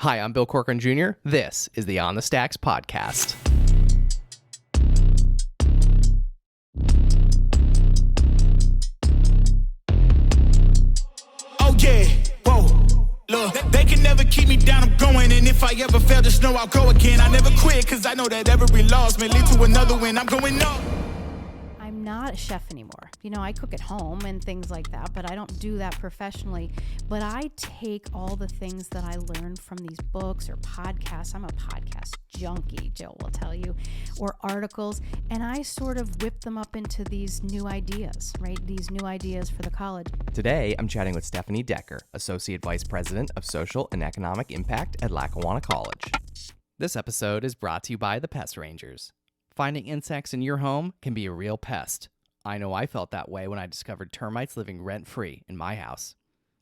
Hi, I'm Bill Corcoran Jr. This is the On the Stacks podcast. Oh yeah, whoa, look, they can never keep me down, I'm going, and if I ever fail, just know I'll go again. I never quit, cause I know that every loss may lead to another win. I'm going up. I'm not a chef anymore. You know, I cook at home and things like that, but I don't do that professionally. But I take all the things that I learned from these books or podcasts. I'm a podcast junkie, Jill will tell you, or articles, and I sort of whip them up into these new ideas, right? These new ideas for the college. Today, I'm chatting with Stephanie Decker, Associate Vice President of Social and Economic Impact at Lackawanna College. This episode is brought to you by the Pest Rangers. Finding insects in your home can be a real pest. I know I felt that way when I discovered termites living rent-free in my house.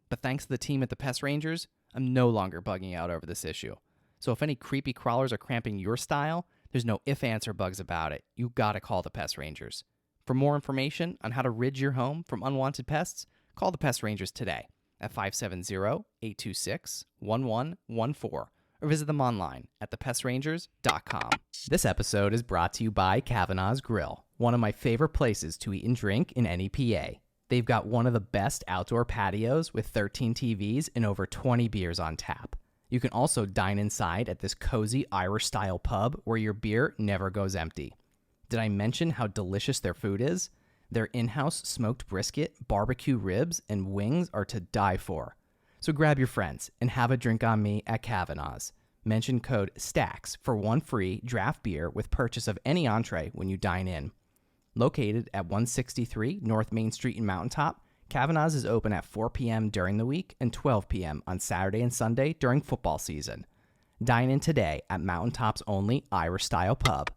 But thanks to the team at the Pest Rangers, I'm no longer bugging out over this issue. So if any creepy crawlers are cramping your style, there's no ifs, ands, or bugs about it. You gotta call the Pest Rangers. For more information on how to rid your home from unwanted pests, call the Pest Rangers today at 570-826-1114. Or visit them online at thepestrangers.com. This episode is brought to you by Kavanaugh's Grill, one of my favorite places to eat and drink in NEPA. They've got one of the best outdoor patios with 13 TVs and over 20 beers on tap. You can also dine inside at this cozy Irish-style pub where your beer never goes empty. Did I mention how delicious their food is? Their in-house smoked brisket, barbecue ribs, and wings are to die for. So grab your friends and have a drink on me at Kavanaugh's. Mention code STACKS for one free draft beer with purchase of any entree when you dine in. Located at 163 North Main Street in Mountaintop, Kavanaugh's is open at 4 p.m. during the week and 12 p.m. on Saturday and Sunday during football season. Dine in today at Mountaintop's only Irish-style pub.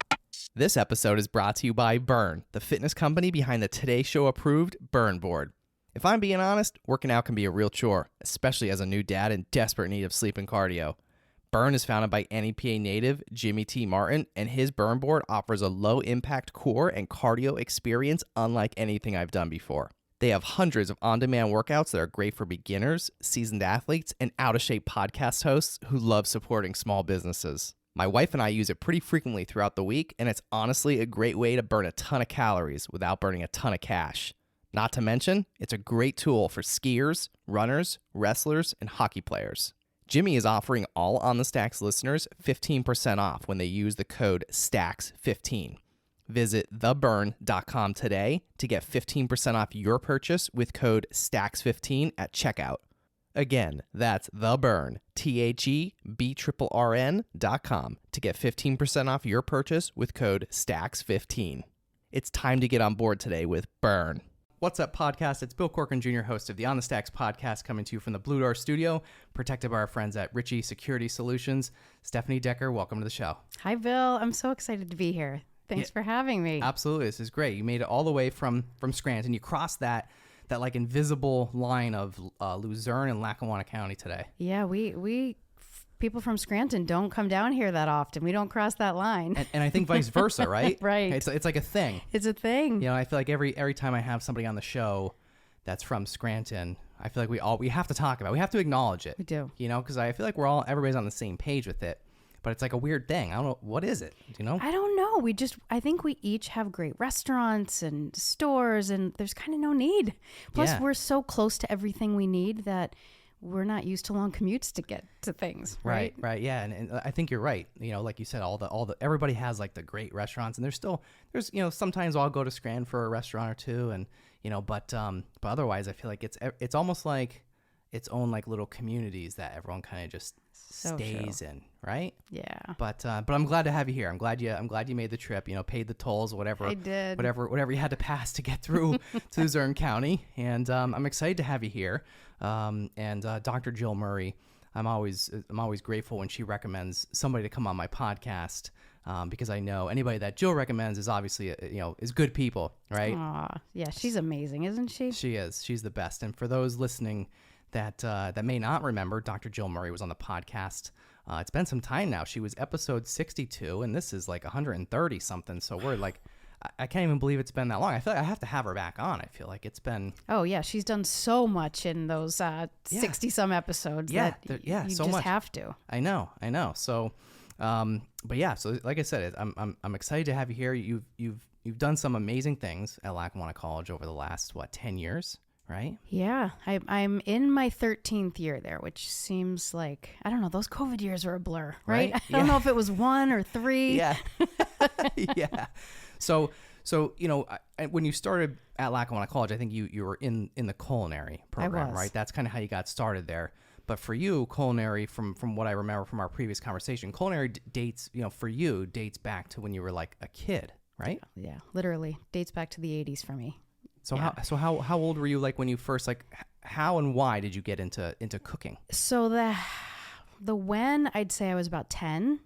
This episode is brought to you by Burn, the fitness company behind the Today Show approved Burn Board. If I'm being honest, working out can be a real chore, especially as a new dad in desperate need of sleep and cardio. Burn is founded by NEPA native Jimmy T. Martin, and his Burn Board offers a low-impact core and cardio experience unlike anything I've done before. They have hundreds of on-demand workouts that are great for beginners, seasoned athletes, and out-of-shape podcast hosts who love supporting small businesses. My wife and I use it pretty frequently throughout the week, and it's honestly a great way to burn a ton of calories without burning a ton of cash. Not to mention, it's a great tool for skiers, runners, wrestlers, and hockey players. Jimmy is offering all On the Stacks listeners 15% off when they use the code STACKS15. Visit theburn.com today to get 15% off your purchase with code STACKS15 at checkout. Again, that's theburn, THEBRRN.com to get 15% off your purchase with code STACKS15. It's time to get on board today with Burn. What's up, podcast? It's Bill Corcoran Jr., host of the On the Stacks podcast, coming to you from the Blue Door Studio, protected by our friends at Ritchie Security Solutions. Stephanie Decker, welcome to the show. Hi, Bill. I'm so excited to be here. Thanks for having me. Absolutely. This is great. You made it all the way from Scranton. You crossed that like invisible line of Luzerne and Lackawanna County today. Yeah, we people from Scranton don't come down here that often. We don't cross that line. And I think vice versa, right? Right. It's like a thing. It's a thing. You know, I feel like every time I have somebody on the show that's from Scranton, I feel like we have to talk about it. We have to acknowledge it. We do. You know, because I feel like everybody's on the same page with it. But it's like a weird thing. I don't know. What is it? Do you know? I don't know. I think we each have great restaurants and stores, and there's kind of no need. Plus, we're so close to everything we need that we're not used to long commutes to get to things, right? Right, yeah, and I think you're right. You know, like you said, all the everybody has like the great restaurants, and there's you know, sometimes I'll go to Scranton for a restaurant or two, and you know, but otherwise, I feel like it's almost like its own like little communities that everyone kind of just stays in, right? Yeah. But I'm glad to have you here. I'm glad you made the trip. You know, paid the tolls, whatever. I did. Whatever you had to pass to get through to Luzerne County, and I'm excited to have you here. And Dr. Jill Murray, I'm always grateful when she recommends somebody to come on my podcast, because I know anybody that Jill recommends is obviously is good people, right? Aw, yeah, she's amazing, isn't she? She is. She's the best. And for those listening that may not remember, Dr. Jill Murray was on the podcast. It's been some time now. She was episode 62, and this is like 130 something. So we're like I can't even believe it's been that long. I feel like I have to have her back on. I feel like it's been. Oh yeah, she's done so much in those 60 some episodes. Yeah, that yeah, you so just much. have to. I know. So, but yeah. So like I said, I'm excited to have you here. You've done some amazing things at Lackawanna College over the last 10 years, right? Yeah, I'm in my 13th year there, which seems like, I don't know, those COVID years are a blur, right? I don't know if it was 1 or 3. Yeah. Yeah. So when you started at Lackawanna College, I think you were in the culinary program, I was. right? That's kind of how you got started there. But for you, culinary, from what I remember from our previous conversation, culinary dates back to when you were like a kid, right? Yeah, literally dates back to the 80s for me. So Yeah. how old were you like when you first, like, how and why did you get into cooking? So the when, I'd say I was about 10.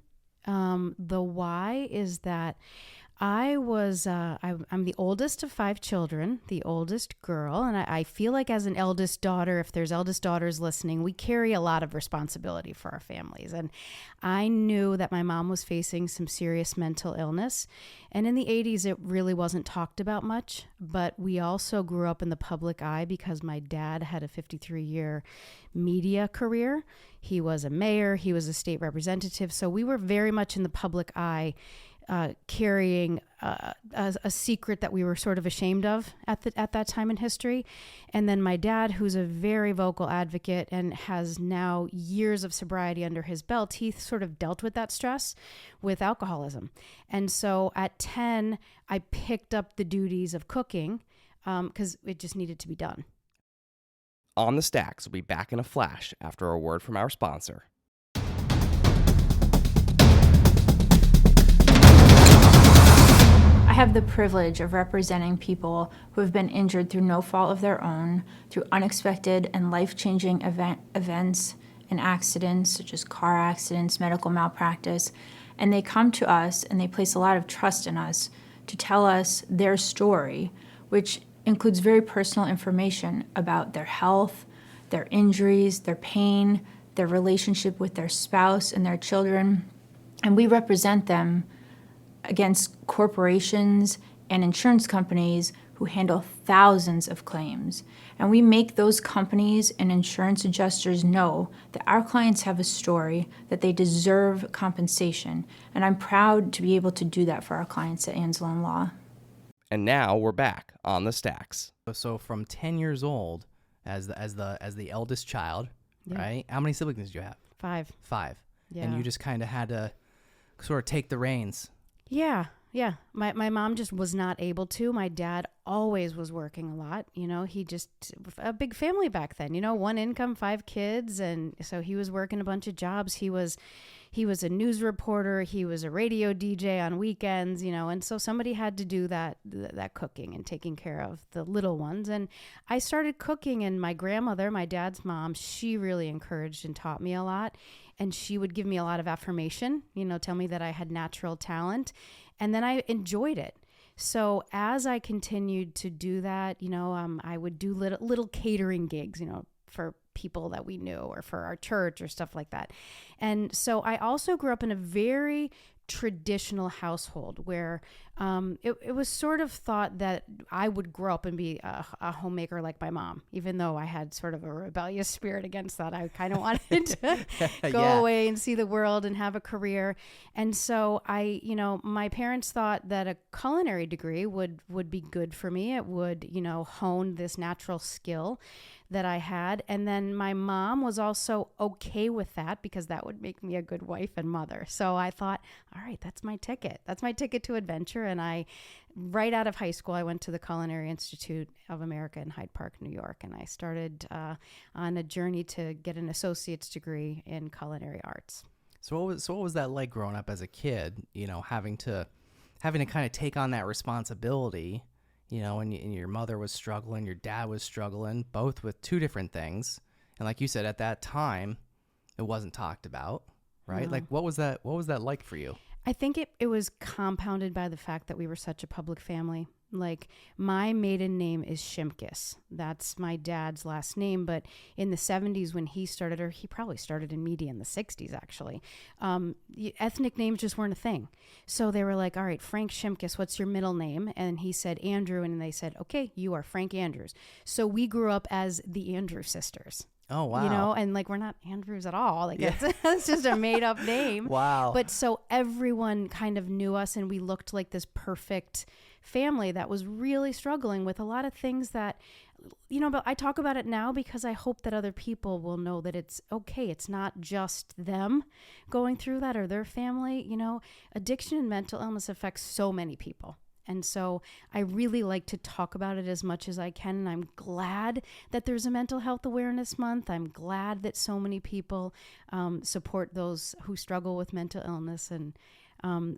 The why is that I'm the oldest of 5 children, the oldest girl, and I feel like as an eldest daughter, if there's eldest daughters listening, we carry a lot of responsibility for our families. And I knew that my mom was facing some serious mental illness. And in the 80s, it really wasn't talked about much, but we also grew up in the public eye because my dad had a 53-year media career. He was a mayor, he was a state representative, so we were very much in the public eye, carrying a secret that we were sort of ashamed of at that time in history. And then my dad, who's a very vocal advocate and has now years of sobriety under his belt, he sort of dealt with that stress with alcoholism. And so at 10, I picked up the duties of cooking because it just needed to be done. On the Stacks will be back in a flash after a word from our sponsor. I have the privilege of representing people who have been injured through no fault of their own, through unexpected and life-changing events and accidents, such as car accidents, medical malpractice, and they come to us and they place a lot of trust in us to tell us their story, which includes very personal information about their health, their injuries, their pain, their relationship with their spouse and their children, and we represent them against corporations and insurance companies who handle thousands of claims. And we make those companies and insurance adjusters know that our clients have a story, that they deserve compensation. And I'm proud to be able to do that for our clients at Ansel & Law. And now we're back on the Stacks. So from 10 years old, as the eldest child, Yeah. right? How many siblings did you have? 5. 5. Yeah. And you just kind of had to sort of take the reins. Yeah. My mom just was not able to. My dad always was working a lot. He just, a big family back then, 1 income, 5 kids. And so he was working a bunch of jobs. He was a news reporter. He was a radio DJ on weekends, and so somebody had to do that cooking and taking care of the little ones. And I started cooking, and my grandmother, my dad's mom, she really encouraged and taught me a lot. And she would give me a lot of affirmation, tell me that I had natural talent. And then I enjoyed it. So as I continued to do that, I would do little catering gigs, for people that we knew or for our church or stuff like that. And so I also grew up in a very traditional household where it was sort of thought that I would grow up and be a homemaker like my mom, even though I had sort of a rebellious spirit against that. I kind of wanted to go away and see the world and have a career. And so my parents thought that a culinary degree would be good for me. It would, hone this natural skill that I had. And then my mom was also okay with that because that would make me a good wife and mother. So I thought, all right, that's my ticket. That's my ticket to adventure. And right out of high school, I went to the Culinary Institute of America in Hyde Park, New York. And I started on a journey to get an associate's degree in culinary arts. So what was that like growing up as a kid, having to kind of take on that responsibility, and your mother was struggling, your dad was struggling, both with 2 different things. And like you said, at that time, it wasn't talked about, right? No. Like, what was that like for you? I think it was compounded by the fact that we were such a public family. Like, my maiden name is Shimkus. That's my dad's last name. But in the 70s when he started, or he probably started in media in the 60s actually, ethnic names just weren't a thing. So they were like, all right, Frank Shimkus, what's your middle name? And he said Andrew, and they said, okay, you are Frank Andrews. So we grew up as the Andrew sisters. Oh, wow. You know, and like, we're not Andrews at all. Like, it's just a made up name. Wow. But so everyone kind of knew us, and we looked like this perfect family that was really struggling with a lot of things that, you know, but I talk about it now because I hope that other people will know that it's okay. It's not just them going through that or their family. You know, addiction and mental illness affects so many people. And so I really like to talk about it as much as I can. And I'm glad that there's a mental health awareness month. I'm glad that so many people support those who struggle with mental illness. And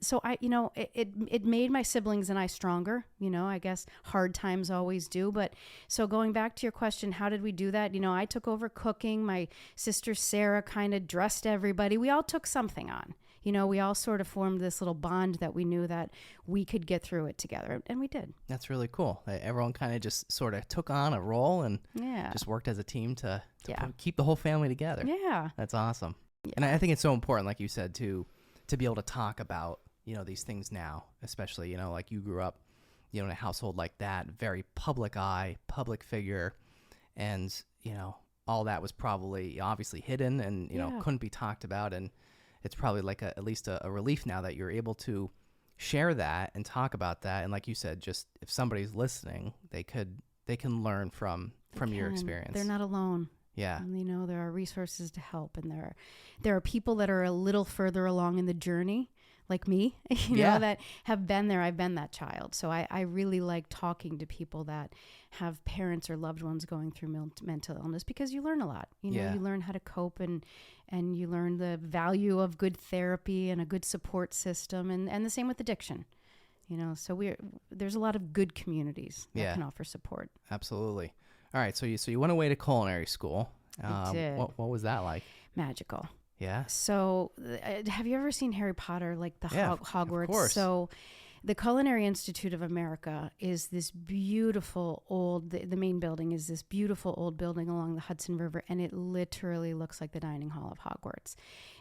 so I, you know, it made my siblings and I stronger. You know, I guess hard times always do. But so going back to your question, how did we do that? You know, I took over cooking. My sister Sarah kind of dressed everybody. We all took something on. You know, we all sort of formed this little bond that we knew that we could get through it together. And we did. That's really cool. Everyone kind of just sort of took on a role and Yeah. just worked as a team to Yeah. keep the whole family together. Yeah. That's awesome. Yeah. And I think it's so important, like you said, to be able to talk about, you know, these things now, especially, you know, like you grew up, you know, in a household like that, very public eye, public figure. And, you know, all that was probably obviously hidden and, you know, couldn't be talked about. And it's probably like at least a relief now that you're able to share that and talk about that. And like you said, just if somebody's listening, they can learn from your experience. They're not alone. Yeah. And, you know, there are resources to help, and there are people that are a little further along in the journey, like me, you know, that have been there. I've been that child. So I really like talking to people that have parents or loved ones going through mental illness, because you learn a lot. You know, you learn how to cope, and you learn the value of good therapy and a good support system, and the same with addiction. You know, so there's a lot of good communities that can offer support. Absolutely. All right, so you went away to culinary school. I did. What was that like? Magical. Yeah. So have you ever seen Harry Potter, like the Hogwarts? Of course. So the Culinary Institute of America is this beautiful old, the main building is this beautiful old building along the Hudson River, and it literally looks like the dining hall of Hogwarts.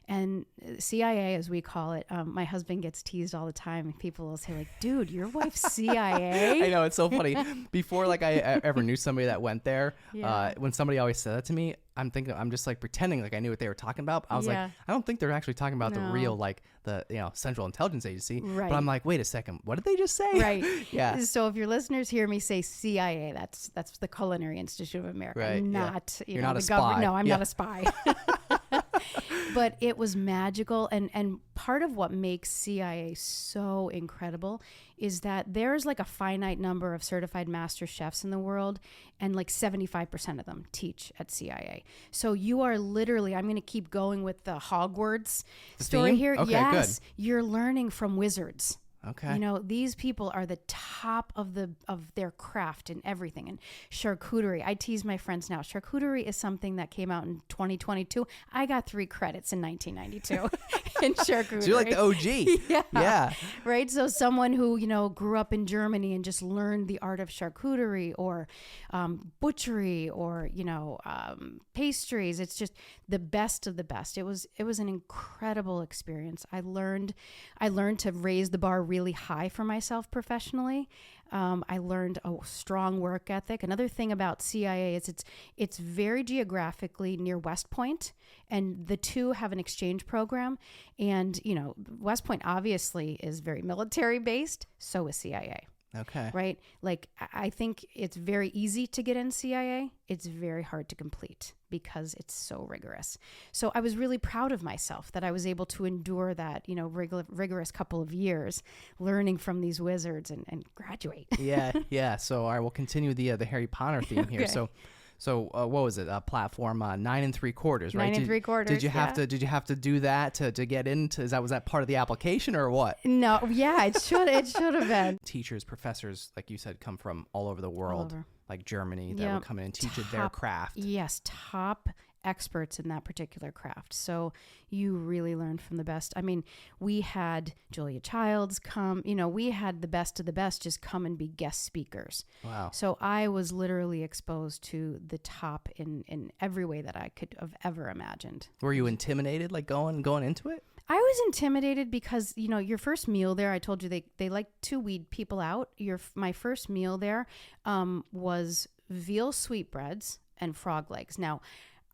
And CIA, as we call it, my husband gets teased all the time. People will say, like, dude, your wife's CIA? I know, it's so funny. Before, like, I ever knew somebody that went there, when somebody always said that to me, I'm just like pretending like I knew what they were talking about. I was like, I don't think they're actually talking about the real, like, the, you know, Central Intelligence Agency. Right. But I'm like, wait a second, what did they just say? Right. Yeah. So if your listeners hear me say CIA, that's the Culinary Institute of America. Right. Not, You're know, not the a spy. No, I'm not a spy. But it was magical. And part of what makes CIA so incredible is that there's like a finite number of certified master chefs in the world, and like 75% of them teach at CIA. So you are literally, I'm going to keep going with the Hogwarts story theme? here. Okay, yes, good. You're learning from wizards. Okay. You know, these people are the top of their craft and everything. And charcuterie, I tease my friends now. Charcuterie is something that came out in 2022. I got 3 credits in 1992 in charcuterie. So you're like the OG. Yeah. Right. So someone who, you know, grew up in Germany and just learned the art of charcuterie or butchery or, you know, pastries. It's just the best of the best. It was an incredible experience. I learned to raise the bar really high for myself professionally. I learned a strong work ethic. Another thing about CIA is it's very geographically near West Point, and the two have an exchange program. And, you know, West Point obviously is very military based. So is CIA. Okay. Right? Like, I think it's very easy to get in CIA. It's very hard to complete because it's so rigorous. So I was really proud of myself that I was able to endure that, you know, rigorous couple of years learning from these wizards and graduate. Yeah. So, all right, we'll continue the Harry Potter theme here. Okay. So what was it? Platform 9 3/4, right? 9 3/4. Did you have to do that to get into? Was that part of the application or what? No, yeah, it should have been. Teachers, professors, like you said, come from all over the world, over. like Germany, that would come in and teach their craft. Yes, top experts in that particular craft. So you really learn from the best. I mean, we had Julia Childs come, we had the best of the best just come and be guest speakers. Wow. So I was literally exposed to the top in every way that I could have ever imagined. Were you intimidated, like going into it? I was intimidated because, your first meal there, I told you they like to weed people out. My first meal there was veal sweetbreads and frog legs. Now,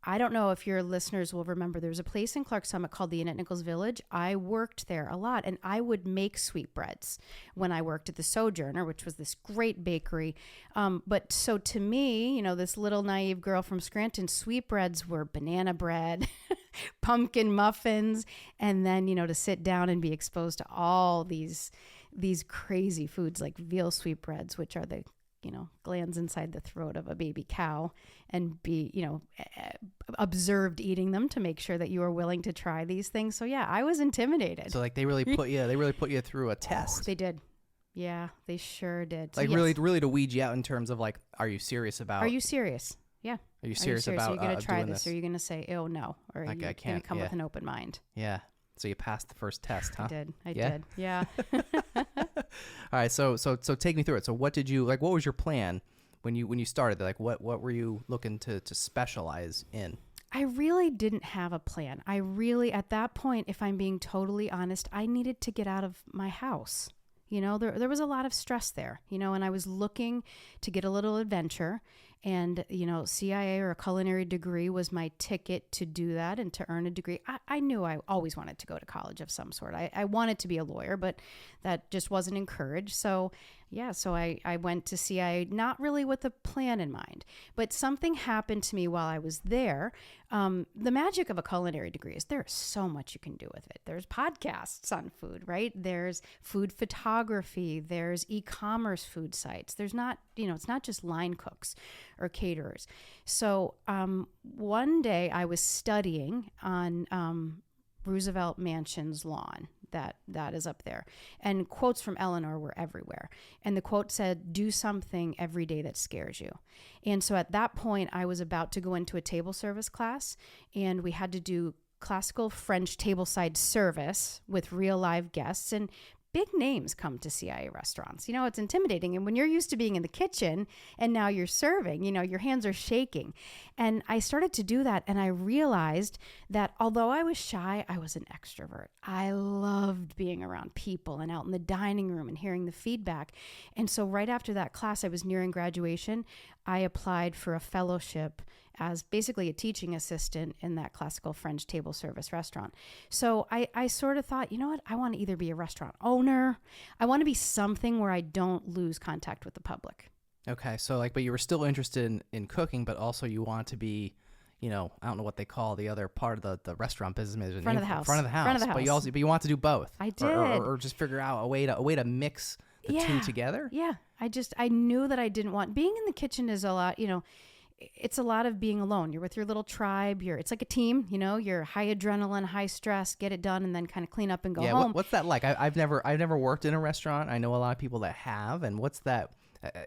I don't know if your listeners will remember, there's a place in Clark Summit called the Inn at Nichols Village. I worked there a lot, and I would make sweetbreads when I worked at the Sojourner, which was this great bakery. But so to me, this little naive girl from Scranton, sweetbreads were banana bread, pumpkin muffins, and then, to sit down and be exposed to all these crazy foods like veal sweetbreads, which are the glands inside the throat of a baby cow, and be, observed eating them to make sure that you are willing to try these things. So yeah, I was intimidated. So like they really put you through a test. Oh, they did. Yeah, they sure did. Like so, yes. really to weed you out in terms of like, are you serious about? Are you serious? Yeah. Are you serious about? Are you going to try doing this? Or are you going to say, oh no? Or are you going to come with an open mind? Yeah. So you passed the first test, huh? I did. Yeah. All right. So take me through it. So what did you like? What was your plan when you started? Like what were you looking to specialize in? I really didn't have a plan. At that point, if I'm being totally honest, I needed to get out of my house. There was a lot of stress there, and I was looking to get a little adventure, and, CIA or a culinary degree was my ticket to do that and to earn a degree. I knew I always wanted to go to college of some sort. I wanted to be a lawyer, but that just wasn't encouraged. So I went to CIA, not really with a plan in mind, but something happened to me while I was there. The magic of a culinary degree is there's so much you can do with it. There's podcasts on food, right? There's food photography. There's e-commerce food sites. There's not, it's not just line cooks or caterers. So one day I was studying on Roosevelt Mansion's lawn. That is up there. And quotes from Eleanor were everywhere. And the quote said, do something every day that scares you. And so at that point, I was about to go into a table service class, and we had to do classical French tableside service with real live guests. And big names come to CIA restaurants. It's intimidating. And when you're used to being in the kitchen and now you're serving, your hands are shaking. And I started to do that. And I realized that although I was shy, I was an extrovert. I loved being around people and out in the dining room and hearing the feedback. And so right after that class, I was nearing graduation. I applied for a fellowship as basically a teaching assistant in that classical French table service restaurant. So I sort of thought, I want to either be a restaurant owner. I want to be something where I don't lose contact with the public. Okay. So but you were still interested in cooking, but also you want to be, I don't know what they call the other part of the restaurant business. Front of the house. Front of the house. But you want to do both. I did. Or just figure out a way to mix the two together. Yeah. I knew that I didn't want, being in the kitchen is a lot, it's a lot of being alone. You're with your little tribe. It's like a team, you're high adrenaline, high stress, get it done, and then kind of clean up and go home. What's that like? I've never worked in a restaurant. I know a lot of people that have. And what's that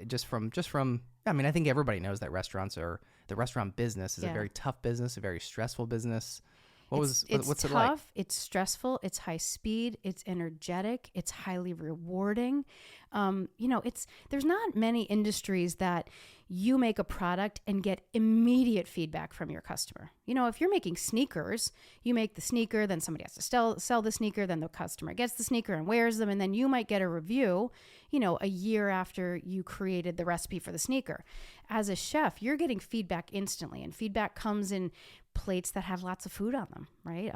just from, I mean, I think everybody knows that the restaurant business is a very tough business, a very stressful business. What's tough, it like? It's stressful, it's high speed, it's energetic, it's highly rewarding. There's not many industries that you make a product and get immediate feedback from your customer. If you're making sneakers, you make the sneaker, then somebody has to sell the sneaker, then the customer gets the sneaker and wears them, and then you might get a review, a year after you created the recipe for the sneaker. As a chef, you're getting feedback instantly, and feedback comes in plates that have lots of food on them, right?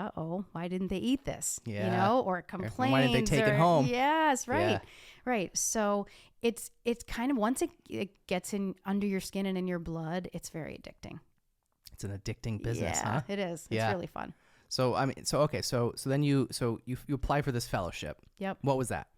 Why didn't they eat this? Yeah. Or complaints. Why didn't they take it home? Yes, right. Yeah. Right. So it's kind of, once it gets in under your skin and in your blood, it's very addicting. It's an addicting business, huh? It is. It's really fun. So then you apply for this fellowship. Yep. What was that?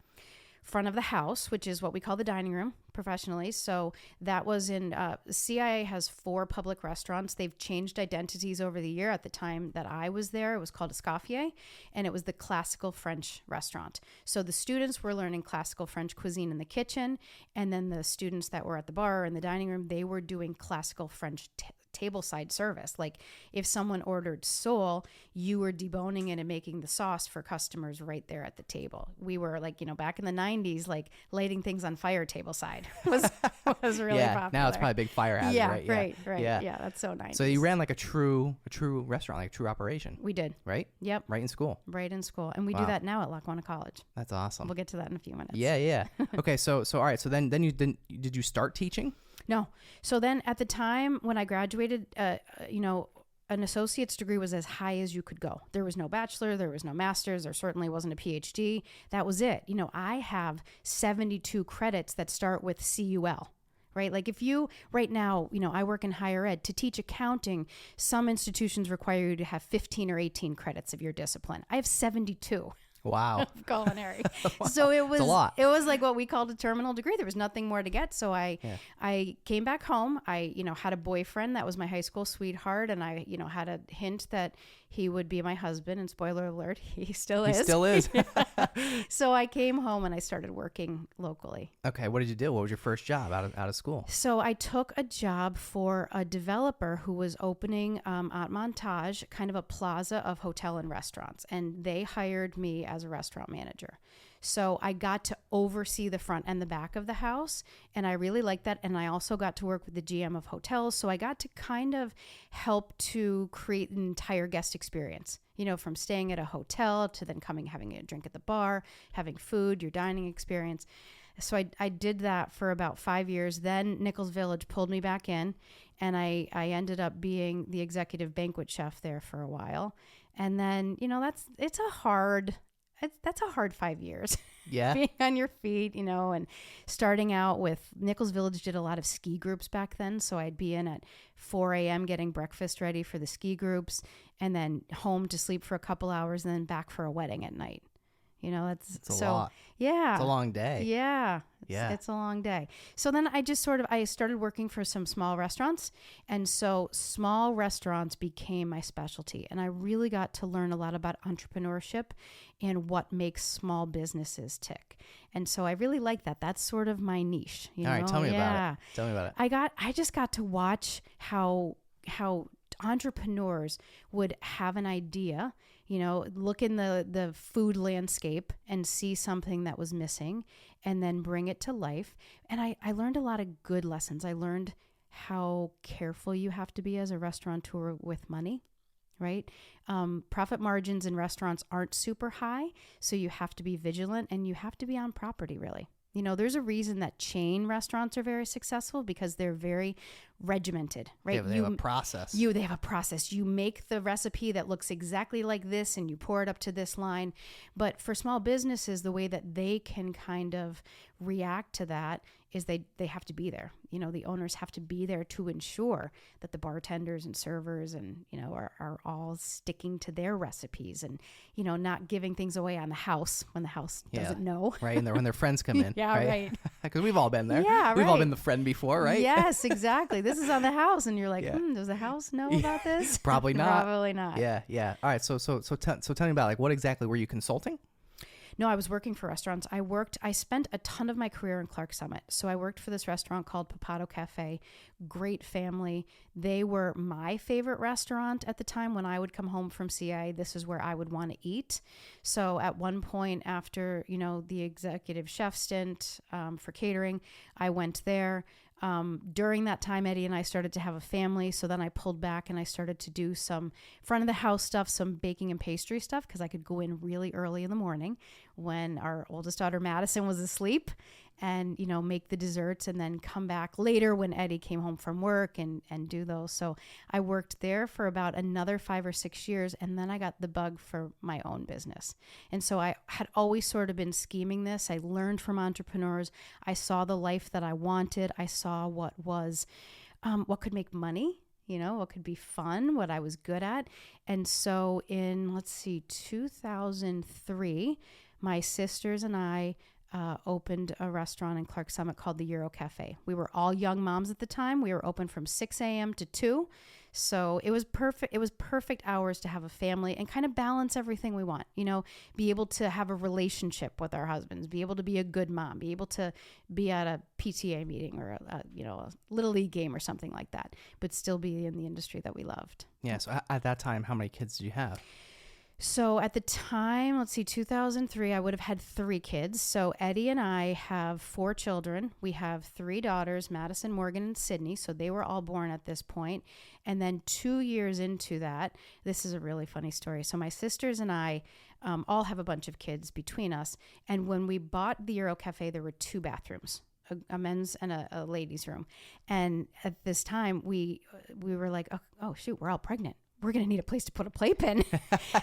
Front of the house, which is what we call the dining room professionally. So that was in, CIA has 4 public restaurants. They've changed identities over the year. At the time that I was there, it was called Escoffier, and it was the classical French restaurant. So the students were learning classical French cuisine in the kitchen, and then the students that were at the bar or in the dining room, they were doing classical French tableside service. Like if someone ordered sole, you were deboning it and making the sauce for customers right there at the table. We were like, back in the 90s, like lighting things on fire tableside was really popular. Now it's probably a big fire hazard, right? Right. Yeah, that's so nice. So you ran like a true restaurant, like a true operation. We did. Right? Yep. Right in school. Right in school. And we do that now at Lackawanna College. That's awesome. We'll get to that in a few minutes. Yeah. Okay, so all right. So then did you start teaching? No. So then at the time when I graduated, an associate's degree was as high as you could go. There was no bachelor, there was no master's, there certainly wasn't a PhD. That was it. I have 72 credits that start with CUL. Right? Like if you, right now, I work in higher ed. To teach accounting, some institutions require you to have 15 or 18 credits of your discipline. I have 72. Wow. Culinary. Wow. So it was a lot. It was like what we called a terminal degree. There was nothing more to get. So I came back home. I, had a boyfriend that was my high school sweetheart, and I, had a hint that he would be my husband, and spoiler alert, he still is. He still is. So I came home and I started working locally. Okay, what did you do? What was your first job out of school? So I took a job for a developer who was opening at Montage, kind of a plaza of hotel and restaurants, and they hired me as a restaurant manager. So I got to oversee the front and the back of the house, and I really liked that. And I also got to work with the GM of hotels. So I got to kind of help to create an entire guest experience, from staying at a hotel to then having a drink at the bar, having food, your dining experience. So I did that for about 5 years. Then Nichols Village pulled me back in, and I ended up being the executive banquet chef there for a while. And then, that's a hard 5 years. Yeah. Being on your feet, and starting out with Nichols Village did a lot of ski groups back then. So I'd be in at 4 a.m. getting breakfast ready for the ski groups, and then home to sleep for a couple hours, and then back for a wedding at night. It's a lot. Yeah. It's a long day. Yeah. Yeah. It's a long day. So then I started working for some small restaurants. And so small restaurants became my specialty. And I really got to learn a lot about entrepreneurship and what makes small businesses tick. And so I really like that. That's sort of my niche. All right. Tell me about it. I just got to watch how entrepreneurs would have an idea, look in the food landscape and see something that was missing and then bring it to life. And I learned a lot of good lessons. I learned how careful you have to be as a restaurateur with money, right? Profit margins in restaurants aren't super high, so you have to be vigilant and you have to be on property, really. There's a reason that chain restaurants are very successful, because they're very regimented, right? Yeah, they have a process. They have a process. You make the recipe that looks exactly like this and you pour it up to this line. But for small businesses, the way that they can kind of react to that is they have to be there. The owners have to be there to ensure that the bartenders and servers and, are all sticking to their recipes and, not giving things away on the house when the house doesn't know. Right. And when their friends come in. Yeah, right. Because we've all been there. Yeah, We've all right. been the friend before, right? Yes, exactly. This is on the house. And you're like, does the house know about this? Probably not. Probably not. Yeah. All right. So tell me about, like, what exactly were you consulting? No, I was working for restaurants. I spent a ton of my career in Clark Summit. So I worked for this restaurant called Papato Cafe. Great family. They were my favorite restaurant at the time. When I would come home from CI, this is where I would want to eat. So at one point after, the executive chef stint for catering, I went there. During that time, Eddie and I started to have a family. So then I pulled back and I started to do some front of the house stuff, some baking and pastry stuff, because I could go in really early in the morning when our oldest daughter, Madison, was asleep and, make the desserts and then come back later when Eddie came home from work and do those. So I worked there for about another 5 or 6 years. And then I got the bug for my own business. And so I had always sort of been scheming this. I learned from entrepreneurs. I saw the life that I wanted. I saw what could make money, what could be fun, what I was good at. And so in, 2003, my sisters and I opened a restaurant in Clark Summit called the Euro Cafe. We were all young moms at the time. We were open from 6 a.m. to 2. So it was perfect. It was perfect hours to have a family and kind of balance everything we want, be able to have a relationship with our husbands, be able to be a good mom, be able to be at a PTA meeting or a little league game or something like that, but still be in the industry that we loved. Yeah. So at that time, how many kids did you have? So at the time, let's see, 2003, I would have had 3 kids. So Eddie and I have 4 children. We have 3 daughters, Madison, Morgan, and Sydney. So they were all born at this point. And then 2 years into that, this is a really funny story. So my sisters and I all have a bunch of kids between us. And when we bought the Euro Cafe, there were 2 bathrooms. A men's and a ladies' room. And at this time, we were like, oh shoot, we're all pregnant. We're going to need a place to put a playpen.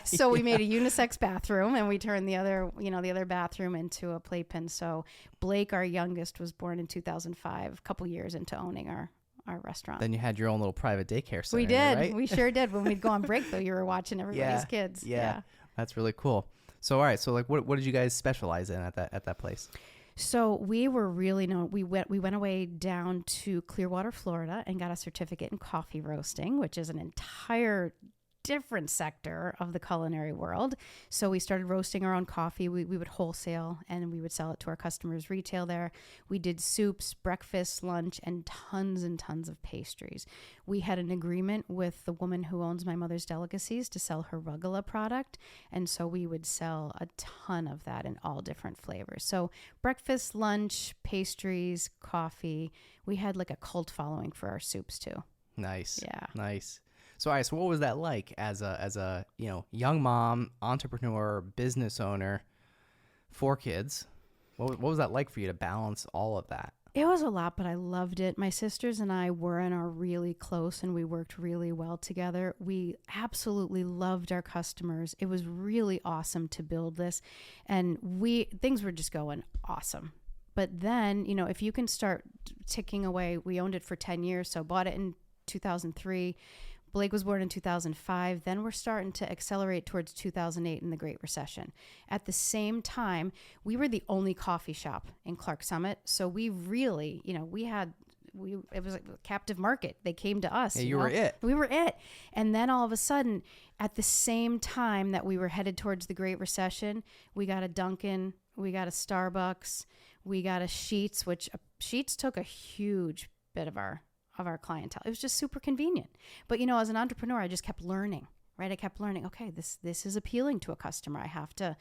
So we made a unisex bathroom, and we turned the other bathroom into a playpen. So Blake, our youngest, was born in 2005, a couple years into owning our restaurant. Then you had your own little private daycare center. We did. Right? We sure did. When we'd go on break, though, you were watching everybody's kids. Yeah. That's really cool. So, all right. So like, what did you guys specialize in at that place? So we were really known. We went away down to Clearwater, Florida, and got a certificate in coffee roasting, which is an entire different sector of the culinary world. So we started roasting our own coffee. We would wholesale and we would sell it to our customers retail there. We did soups, breakfast, lunch, and tons of pastries. We had an agreement with the woman who owns My Mother's Delicacies to sell her rucola product. And so we would sell a ton of that in all different flavors. So breakfast, lunch, pastries, coffee. We had like a cult following for our soups too. Nice. Yeah. Nice. So, all right, so what was that like as a young mom, entrepreneur, business owner, 4 kids? What was that like for you to balance all of that? It was a lot, but I loved it. My sisters and I were and are really close, and we worked really well together. We absolutely loved our customers. It was really awesome to build this, and things were just going awesome. But then, if you can start ticking away, we owned it for 10 years, so bought it in 2003. Blake was born in 2005. Then we're starting to accelerate towards 2008 in the Great Recession. At the same time, we were the only coffee shop in Clark Summit. So we really, it was like a captive market. They came to us. Yeah, you were it. We were it. And then all of a sudden, at the same time that we were headed towards the Great Recession, we got a Dunkin', we got a Starbucks, we got a Sheetz, which Sheetz took a huge bit of our clientele. It was just super convenient. But, as an entrepreneur, I just kept learning, right? I kept learning, okay, this is appealing to a customer. I have to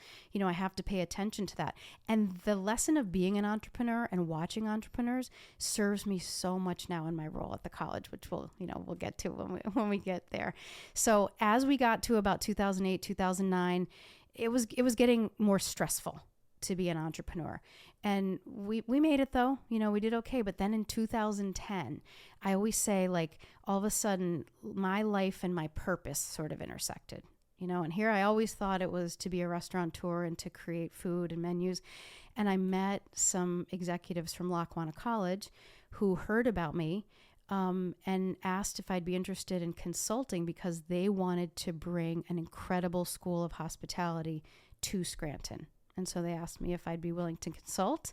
pay attention to that. And the lesson of being an entrepreneur and watching entrepreneurs serves me so much now in my role at the college, which we'll get to when we get there. So as we got to about 2008, 2009, it was getting more stressful to be an entrepreneur. And we made it though, we did okay. But then in 2010, I always say, like, all of a sudden my life and my purpose sort of intersected, and here I always thought it was to be a restaurateur and to create food and menus. And I met some executives from Lackawanna College who heard about me and asked if I'd be interested in consulting because they wanted to bring an incredible school of hospitality to Scranton. And so they asked me if I'd be willing to consult.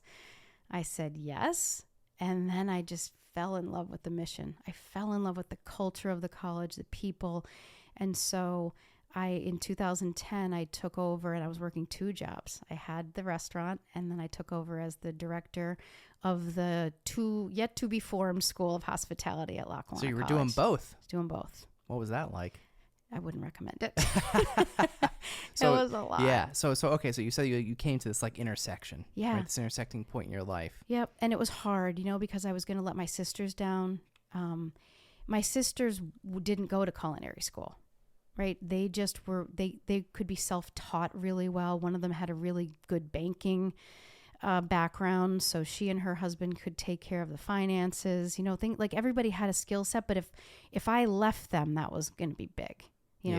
I said yes. And then I just fell in love with the mission. I fell in love with the culture of the college, the people. And so in 2010, I took over and I was working 2 jobs. I had the restaurant, and then I took over as the director of the yet to be formed School of Hospitality at Lackawanna College. So you were doing both? Doing both. What was that like? I wouldn't recommend it. So, it was a lot. Yeah. So okay. So you said you came to this like intersection. Yeah. Right? This intersecting point in your life. Yep. And it was hard, because I was going to let my sisters down. My sisters didn't go to culinary school, right? They just they could be self-taught really well. One of them had a really good banking background, so she and her husband could take care of the finances. Like everybody had a skill set, but if I left them, that was going to be big.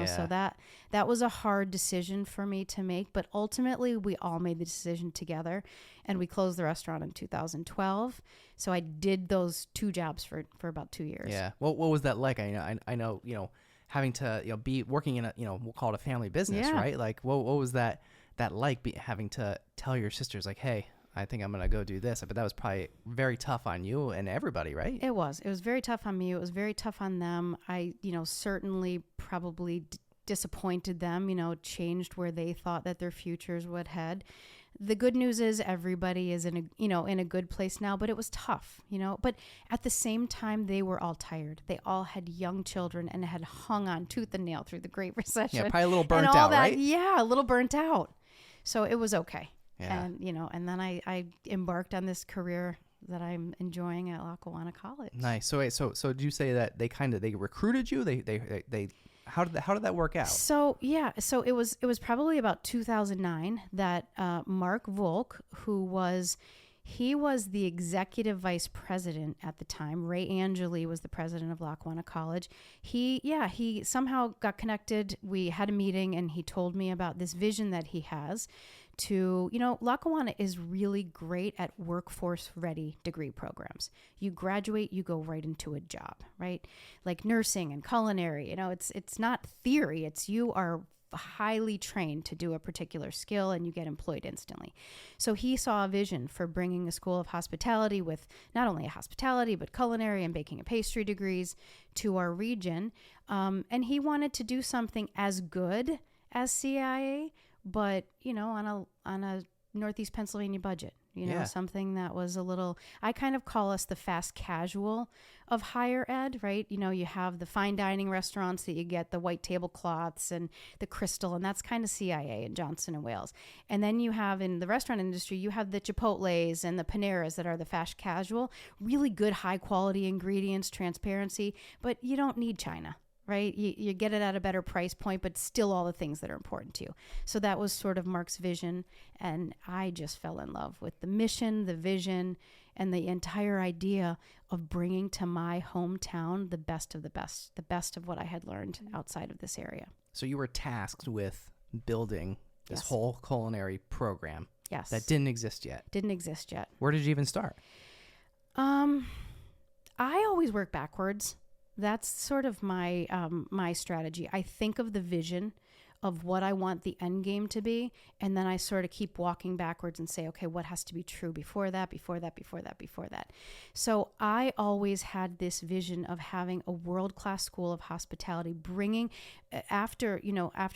So that was a hard decision for me to make, but ultimately we all made the decision together, and we closed the restaurant in 2012. So I did those 2 jobs for about 2 years. Yeah. Well, what was that like? I know, having to, be working in a, we'll call it a family business, Yeah. right? Like, what was that like having to tell your sisters like, hey, I think I'm going to go do this. But that was probably very tough on you and everybody, right? It was very tough on me. It was very tough on them. I, certainly probably disappointed them, changed where they thought that their futures would head. The good news is everybody is in a good place now, but it was tough, but at the same time, they were all tired. They all had young children and had hung on tooth and nail through the Great Recession. Yeah, probably a little burnt out, right? Yeah, a little burnt out. So it was okay. Yeah. And, and then I embarked on this career that I'm enjoying at Lackawanna College. Nice. So wait, so did you say that they recruited you? They how did that work out? So it was probably about 2009 that Mark Volk, he was the executive vice president at the time. Ray Angeli was the president of Lackawanna College. He somehow got connected. We had a meeting and he told me about this vision that he has to, Lackawanna is really great at workforce ready degree programs. You graduate, you go right into a job, right? Like nursing and culinary, it's not theory. It's you are highly trained to do a particular skill and you get employed instantly. So he saw a vision for bringing a school of hospitality with not only a hospitality, but culinary and baking and pastry degrees to our region. And he wanted to do something as good as CIA, but, on a Northeast Pennsylvania budget, something that was a little, I kind of call us the fast casual of higher ed, right? You have the fine dining restaurants that you get the white tablecloths and the crystal, and that's kind of CIA and Johnson & Wales. And then you have in the restaurant industry, you have the Chipotles and the Paneras that are the fast casual, really good high quality ingredients, transparency, but you don't need China. Right? You get it at a better price point, but still all the things that are important to you. So that was sort of Mark's vision. And I just fell in love with the mission, the vision, and the entire idea of bringing to my hometown the best of the best of what I had learned outside of this area. So you were tasked with building this Yes. whole culinary program. Yes. That didn't exist yet. Didn't exist yet. Where did you even start? I always work backwards. That's sort of my my strategy. I think of the vision of what I want the end game to be, and then I sort of keep walking backwards and say, okay, what has to be true before that, before that, before that, before that. So I always had this vision of having a world-class school of hospitality, bringing, after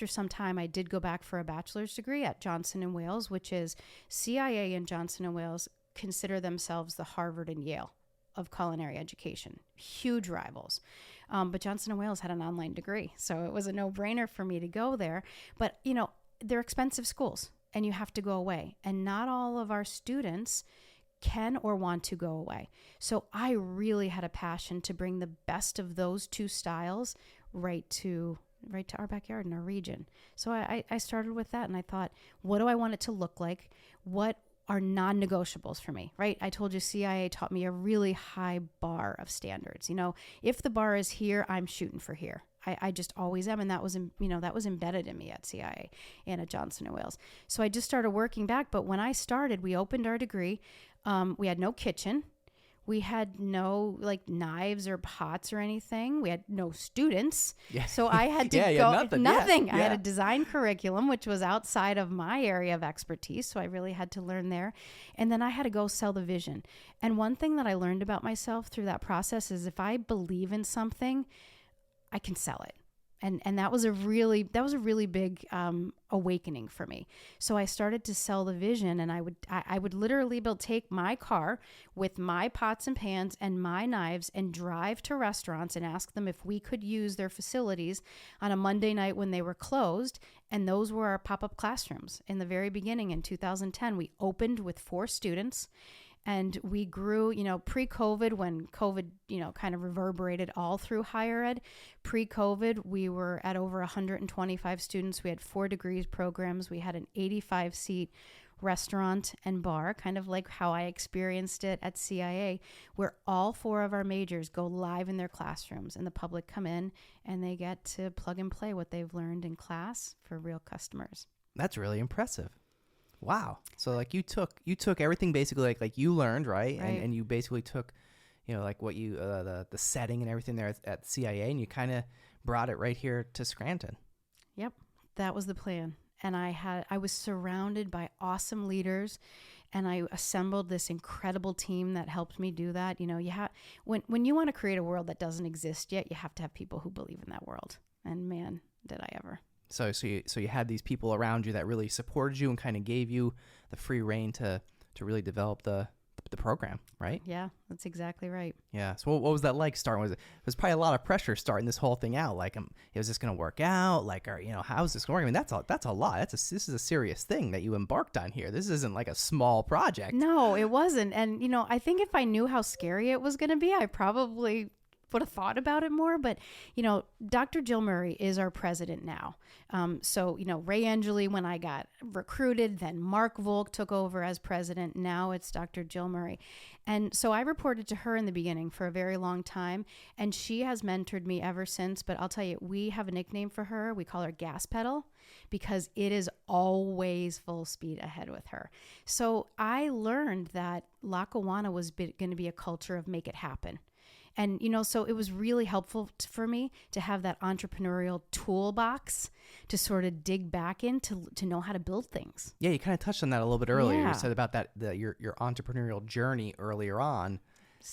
some time, I did go back for a bachelor's degree at Johnson & Wales, which is CIA and Johnson & Wales consider themselves the Harvard and Yale of culinary education, huge rivals. But Johnson & Wales had an online degree, so it was a no-brainer for me to go there. But, they're expensive schools, and you have to go away. And not all of our students can or want to go away. So I really had a passion to bring the best of those two styles right to our backyard in our region. So I started with that, and I thought, what do I want it to look like? What are non-negotiables for me, right? I told you CIA taught me a really high bar of standards. If the bar is here, I'm shooting for here. I just always am. And that was embedded in me at CIA and at Johnson & Wales. So I just started working back. But when I started, we opened our degree. We had no kitchen. We had no knives or pots or anything. We had no students. Yeah. So I had to nothing. Yeah. I had a design curriculum, which was outside of my area of expertise. So I really had to learn there. And then I had to go sell the vision. And one thing that I learned about myself through that process is if I believe in something, I can sell it. And that was a really big awakening for me. So I started to sell the vision, and I would literally take my car with my pots and pans and my knives and drive to restaurants and ask them if we could use their facilities on a Monday night when they were closed. And those were our pop-up classrooms. In the very beginning in 2010, we opened with 4 students. And we grew, pre-COVID, when COVID, kind of reverberated all through higher ed. Pre-COVID, we were at over 125 students. We had 4 degrees programs. We had an 85-seat restaurant and bar, kind of like how I experienced it at CIA, where all 4 of our majors go live in their classrooms, and the public come in and they get to plug and play what they've learned in class for real customers. That's really impressive. Wow. So you took everything basically like you learned, right? And you basically took, what you, the setting and everything there at CIA, and you kind of brought it right here to Scranton. Yep. That was the plan. And I was surrounded by awesome leaders and I assembled this incredible team that helped me do that. You know, when you want to create a world that doesn't exist yet, you have to have people who believe in that world. And man, did I ever. So you had these people around you that really supported you and kind of gave you the free rein to really develop the program, right? Yeah, that's exactly right. Yeah. So what was that like starting? It was probably a lot of pressure starting this whole thing out. Like, is this going to work out? Like, how's this going? I mean, that's a lot. This is a serious thing that you embarked on here. This isn't like a small project. No, it wasn't. And, I think if I knew how scary it was going to be, I probably would have thought about it more. But, Dr. Jill Murray is our president now. So, Ray Angeli, when I got recruited, then Mark Volk took over as president. Now it's Dr. Jill Murray. And so I reported to her in the beginning for a very long time, and she has mentored me ever since. But I'll tell you, we have a nickname for her. We call her Gas Pedal, because it is always full speed ahead with her. So I learned that Lackawanna was going to be a culture of make it happen. And, so it was really helpful for me to have that entrepreneurial toolbox to sort of dig back in to know how to build things. Yeah, you kind of touched on that a little bit earlier. Yeah. You said about your entrepreneurial journey earlier on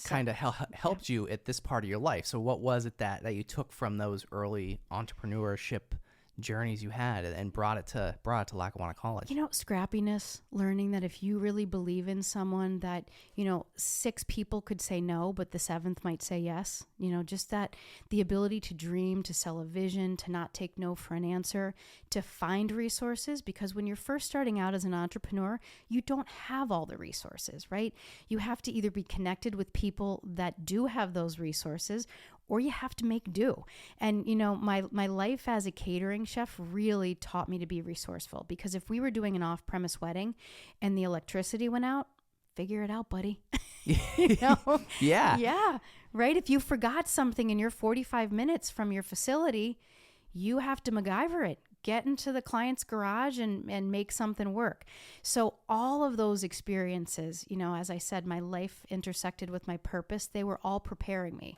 kind of helped you at this part of your life. So what was it that you took from those early entrepreneurship journeys you had and brought it to Lackawanna College? Scrappiness, learning that if you really believe in someone that, 6 people could say no, but the 7th might say yes, just that the ability to dream, to sell a vision, to not take no for an answer, to find resources, because when you're first starting out as an entrepreneur, you don't have all the resources, right? You have to either be connected with people that do have those resources, or you have to make do. And, my life as a catering chef really taught me to be resourceful, because if we were doing an off-premise wedding and the electricity went out, figure it out, buddy. Yeah. Yeah. Right. If you forgot something and you're 45 minutes from your facility, you have to MacGyver it. Get into the client's garage and make something work. So all of those experiences, as I said, my life intersected with my purpose. They were all preparing me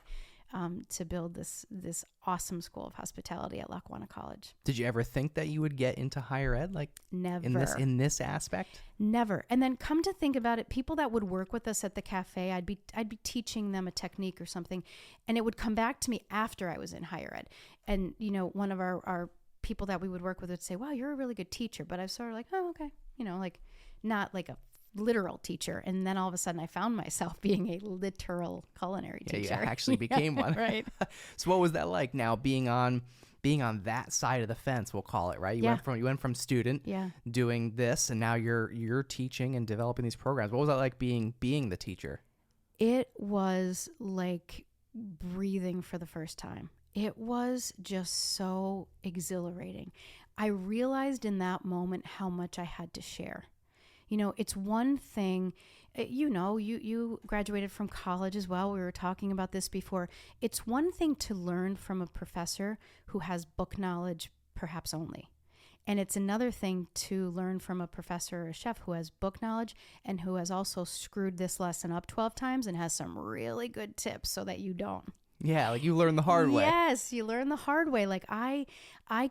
to build this awesome school of hospitality at Lackawanna College. Did you ever think that you would get into higher ed, like Never. in this aspect? Never. And then come to think about it, people that would work with us at the cafe, I'd be teaching them a technique or something, and it would come back to me after I was in higher ed. And one of our people that we would work with would say, "Wow, you're a really good teacher." But I was sort of like, "Oh, okay," like not like a literal teacher. And then all of a sudden I found myself being a literal culinary teacher. Yeah, you actually became one. Right. So what was that like now, being on that side of the fence, we'll call it, right? You went from student doing this, and now you're teaching and developing these programs. What was that like being the teacher? It was like breathing for the first time. It was just so exhilarating. I realized in that moment how much I had to share. It's one thing, you graduated from college as well. We were talking about this before. It's one thing to learn from a professor who has book knowledge, perhaps only. And it's another thing to learn from a professor or a chef who has book knowledge and who has also screwed this lesson up 12 times and has some really good tips so that you don't. Yeah, like you learn the hard way. Yes, you learn the hard way. Like I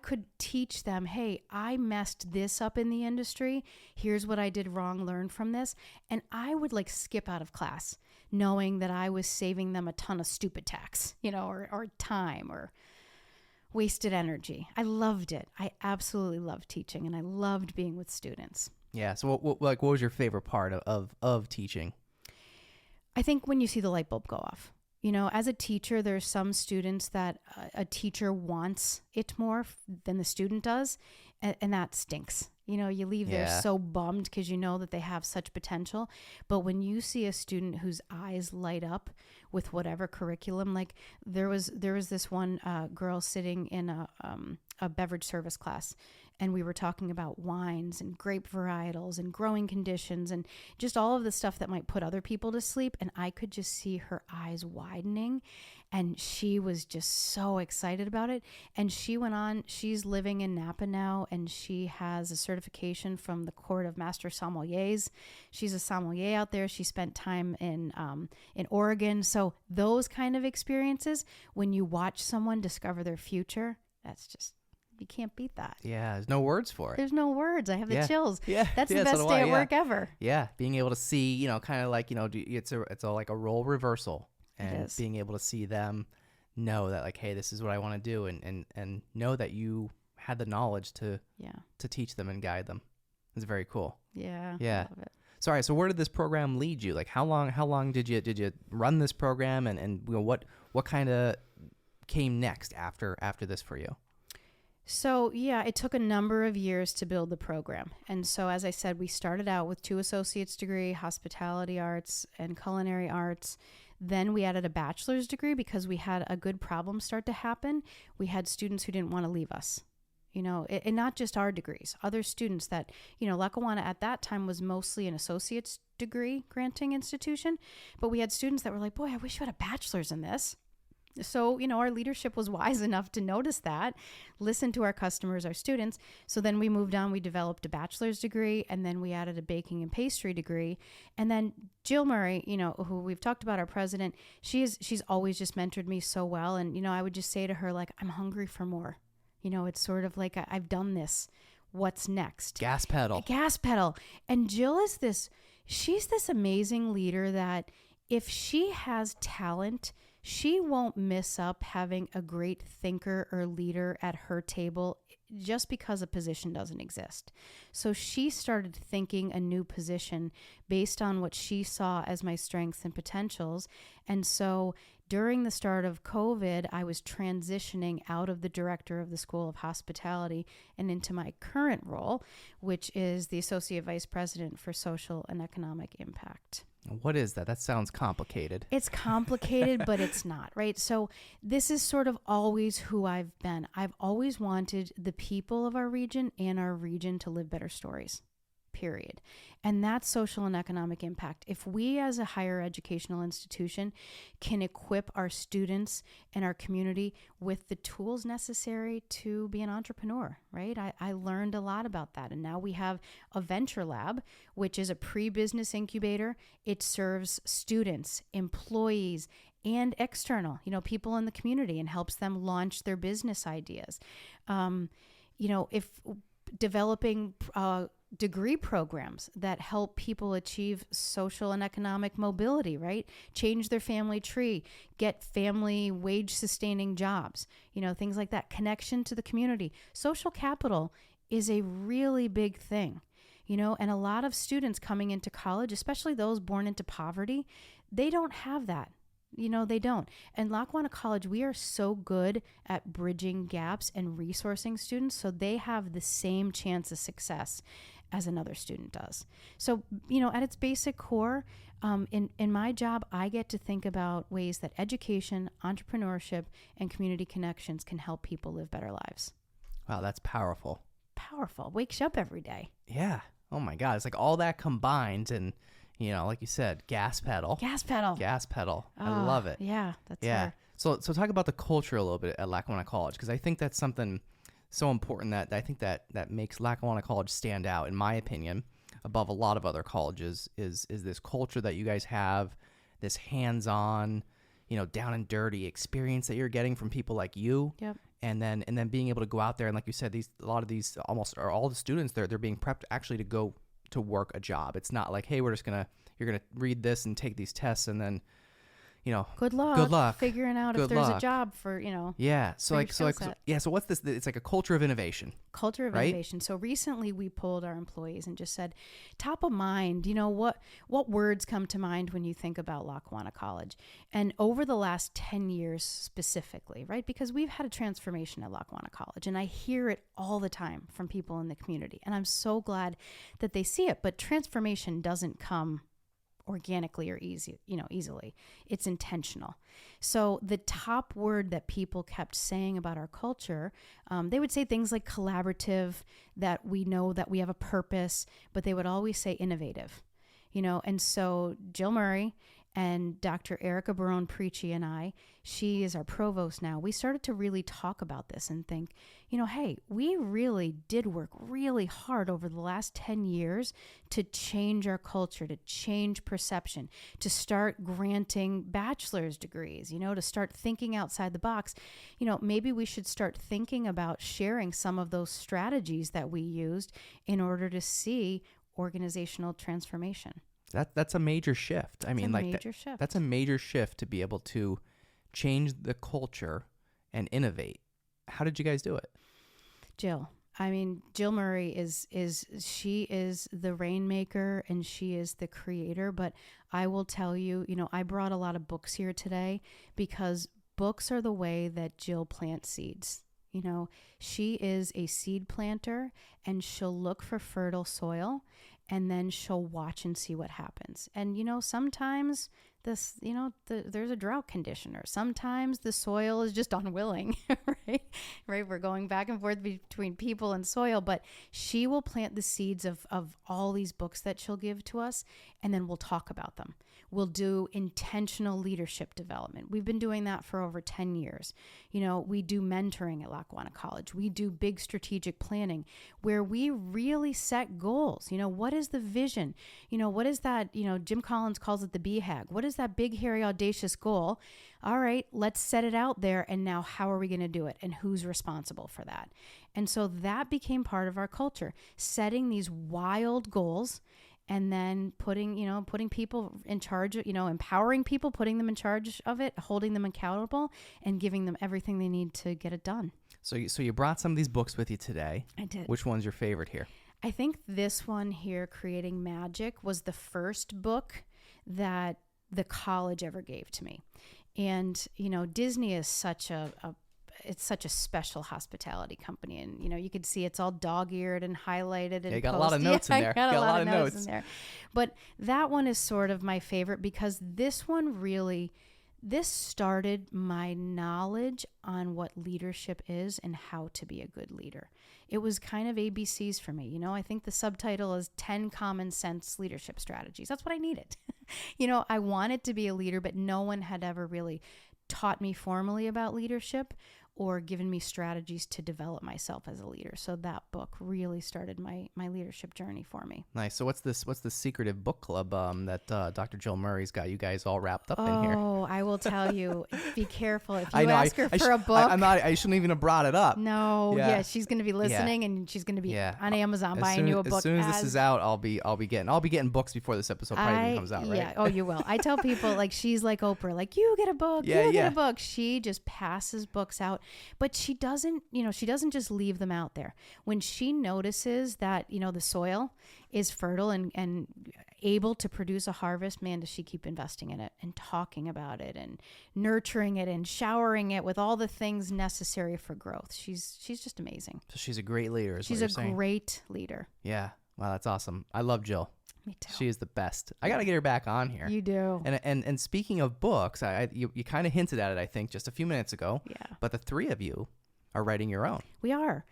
could teach them, hey, I messed this up in the industry. Here's what I did wrong. Learn from this. And I would like skip out of class knowing that I was saving them a ton of stupid tax, or time or wasted energy. I loved it. I absolutely loved teaching, and I loved being with students. Yeah. So what was your favorite part of teaching? I think when you see the light bulb go off. As a teacher, there's some students that a teacher wants it more than the student does, and that stinks. You leave there so bummed because you know that they have such potential. But when you see a student whose eyes light up with whatever curriculum, like there was this one girl sitting in a beverage service class, and we were talking about wines and grape varietals and growing conditions and just all of the stuff that might put other people to sleep. And I could just see her eyes widening, and she was just so excited about it. And she went on, she's living in Napa now, and she has a certification from the Court of Master Sommeliers. She's a sommelier out there. She spent time in Oregon. So those kind of experiences, when you watch someone discover their future, that's just You can't beat that. Yeah, there's no words for it. There's no words. I have the Yeah. chills. Yeah. That's Yeah, the so best do day I, at yeah. work ever. Yeah, being able to see, kind of like, it's like a role reversal, and is. being able to see them know that, like, hey, this is what I want to do, and know that you had the knowledge to teach them and guide them. It's very cool. Yeah. Yeah. I love it. Sorry. So where did this program lead you? Like, how long did you run this program, and what kind of came next after this for you? So, yeah, it took a number of years to build the program. And so, as I said, we started out with 2 associate's degree, hospitality arts and culinary arts. Then we added a bachelor's degree because we had a good problem start to happen. We had students who didn't want to leave us, and not just our degrees, other students that, Lackawanna at that time was mostly an associate's degree granting institution. But we had students that were like, boy, I wish you had a bachelor's in this. So, our leadership was wise enough to notice that, listen to our customers, our students. So then we moved on, we developed a bachelor's degree, and then we added a baking and pastry degree. And then Jill Murray, who we've talked about, our president, she's always just mentored me so well. And, I would just say to her, like, I'm hungry for more. It's sort of like, I've done this. What's next? Gas pedal. And Jill she's this amazing leader that if she has talent, she won't miss up having a great thinker or leader at her table just because a position doesn't exist. So she started thinking a new position based on what she saw as my strengths and potentials. And so during the start of COVID, I was transitioning out of the director of the School of Hospitality and into my current role, which is the Associate Vice President for Social and Economic Impact. What is that? That sounds complicated. It's complicated, but it's not, right? So this is sort of always who I've been. I've always wanted the people of our region and our region to live better stories, period. And that's social and economic impact. If we as a higher educational institution can equip our students and our community with the tools necessary to be an entrepreneur, right? I learned a lot about that. And now we have a venture lab, which is a pre-business incubator. It serves students, employees, and external, people in the community, and helps them launch their business ideas. If developing degree programs that help people achieve social and economic mobility, right? Change their family tree, get family wage sustaining jobs, things like that. Connection to the community. Social capital is a really big thing, and a lot of students coming into college, especially those born into poverty, they don't have that. They don't. And Lackawanna College, we are so good at bridging gaps and resourcing students, so they have the same chance of success as another student does. So, at its basic core, in my job, I get to think about ways that education, entrepreneurship, and community connections can help people live better lives. Wow, that's powerful. Wakes you up every day. Yeah. Oh my God. It's like all that combined, and like you said, gas pedal. I love it. Yeah, that's yeah. her. So talk about the culture a little bit at Lackawanna College, because I think that's something so important that I think that makes Lackawanna College stand out, in my opinion, above a lot of other colleges, is this culture that you guys have, this hands-on, down and dirty experience that you're getting from people like you. Yep. And then being able to go out there, and like you said, a lot of these almost or all the students they're being prepped actually to go to work a job. It's not like, hey, you're gonna read this and take these tests and then, good luck figuring out if there's luck. a job for, yeah. So so what's this? It's like a culture of innovation. Right? So recently we polled our employees and just said, top of mind, what words come to mind when you think about Lackawanna College? And over the last 10 years specifically, right? Because we've had a transformation at Lackawanna College, and I hear it all the time from people in the community. And I'm so glad that they see it, but transformation doesn't come organically or easily. It's intentional. So the top word that people kept saying about our culture, they would say things like collaborative, that we know that we have a purpose, but they would always say innovative, and so Jill Murray And Dr. Erica Barone-Preachy and I, she is our provost now, we started to really talk about this and think, hey, we really did work really hard over the last 10 years to change our culture, to change perception, to start granting bachelor's degrees, to start thinking outside the box. Maybe we should start thinking about sharing some of those strategies that we used in order to see organizational transformation. That's a major shift. I mean, Shift. That's a major shift to be able to change the culture and innovate. How did you guys do it? Jill. Jill Murray she is the rainmaker and she is the creator. But I will tell you, I brought a lot of books here today because books are the way that Jill plants seeds. She is a seed planter and she'll look for fertile soil and then she'll watch and see what happens. And, sometimes there's a drought conditioner. Sometimes the soil is just unwilling, right? Right. We're going back and forth between people and soil, but she will plant the seeds of all these books that she'll give to us. And then we'll talk about them. We'll do intentional leadership development. We've been doing that for over 10 years. We do mentoring at Lackawanna College. We do big strategic planning where we really set goals. What is the vision? What is that? Jim Collins calls it the BHAG. What is that big, hairy, audacious goal? All right, let's set it out there. And now how are we going to do it? And who's responsible for that? And so that became part of our culture, setting these wild goals and then putting people in charge, empowering people, putting them in charge of it, holding them accountable, and giving them everything they need to get it done. So you brought some of these books with you today. I did. Which one's your favorite here? I think this one here, Creating Magic, was the first book that the college ever gave to me. And, Disney is such a special hospitality company. And, you could see it's all dog-eared and highlighted. And you got a lot of notes in there. Got a lot of notes in there. But that one is sort of my favorite because this started my knowledge on what leadership is and how to be a good leader. It was kind of ABCs for me. I think the subtitle is 10 Common Sense Leadership Strategies. That's what I needed. I wanted to be a leader, but no one had ever really taught me formally about leadership or given me strategies to develop myself as a leader. So that book really started my leadership journey for me. Nice. So what's the secretive book club that Dr. Jill Murray's got you guys all wrapped up in here? Oh, I will tell you, be careful. If you ask her for a book. I shouldn't even have brought it up. No. Yeah, she's going to be listening and she's going to be on Amazon buying you a book. As soon as this is out, I'll be getting books before this episode probably even comes out, right? Yeah. Oh, you will. I tell people she's like Oprah, you get a book, get a book. She just passes books out. But she doesn't just leave them out there. When she notices that, the soil is fertile and able to produce a harvest, man, does she keep investing in it and talking about it and nurturing it and showering it with all the things necessary for growth. She's just amazing. So she's a great leader, She's a great leader. Yeah. Wow, that's awesome. I love Jill. Me too. She is the best. I got to get her back on here. You do. And speaking of books, you kind of hinted at it, I think, just a few minutes ago. Yeah. But the three of you are writing your own. We are.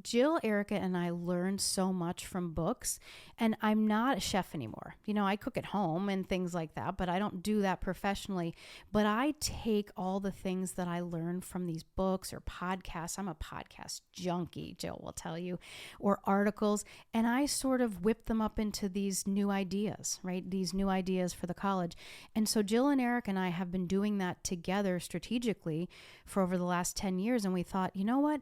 Jill, Erica, and I learned so much from books, and I'm not a chef anymore. I cook at home and things like that, but I don't do that professionally. But I take all the things that I learned from these books or podcasts. I'm a podcast junkie, Jill will tell you, or articles, and I sort of whip them up into these new ideas, right? These new ideas for the college. And so Jill and Eric and I have been doing that together strategically for over the last 10 years. And we thought, you know what?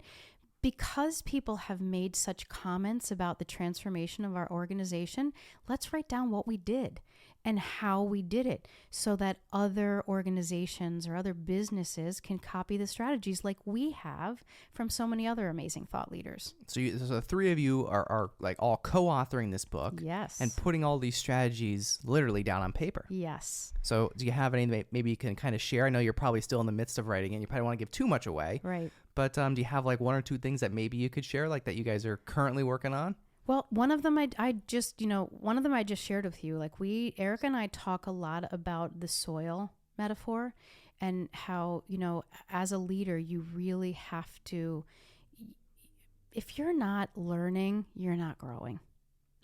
Because people have made such comments about the transformation of our organization, let's write down what we did and how we did it so that other organizations or other businesses can copy the strategies like we have from so many other amazing thought leaders. So the three of you are all co-authoring this book. Yes. And putting all these strategies literally down on paper. Yes. So do you have any maybe you can kind of share? I know you're probably still in the midst of writing it. You probably don't want to give too much away. Right. But do you have one or two things that maybe you could share that you guys are currently working on? Well, one of them I just shared with you. Erica and I talk a lot about the soil metaphor and how, as a leader, you really have to, if you're not learning, you're not growing.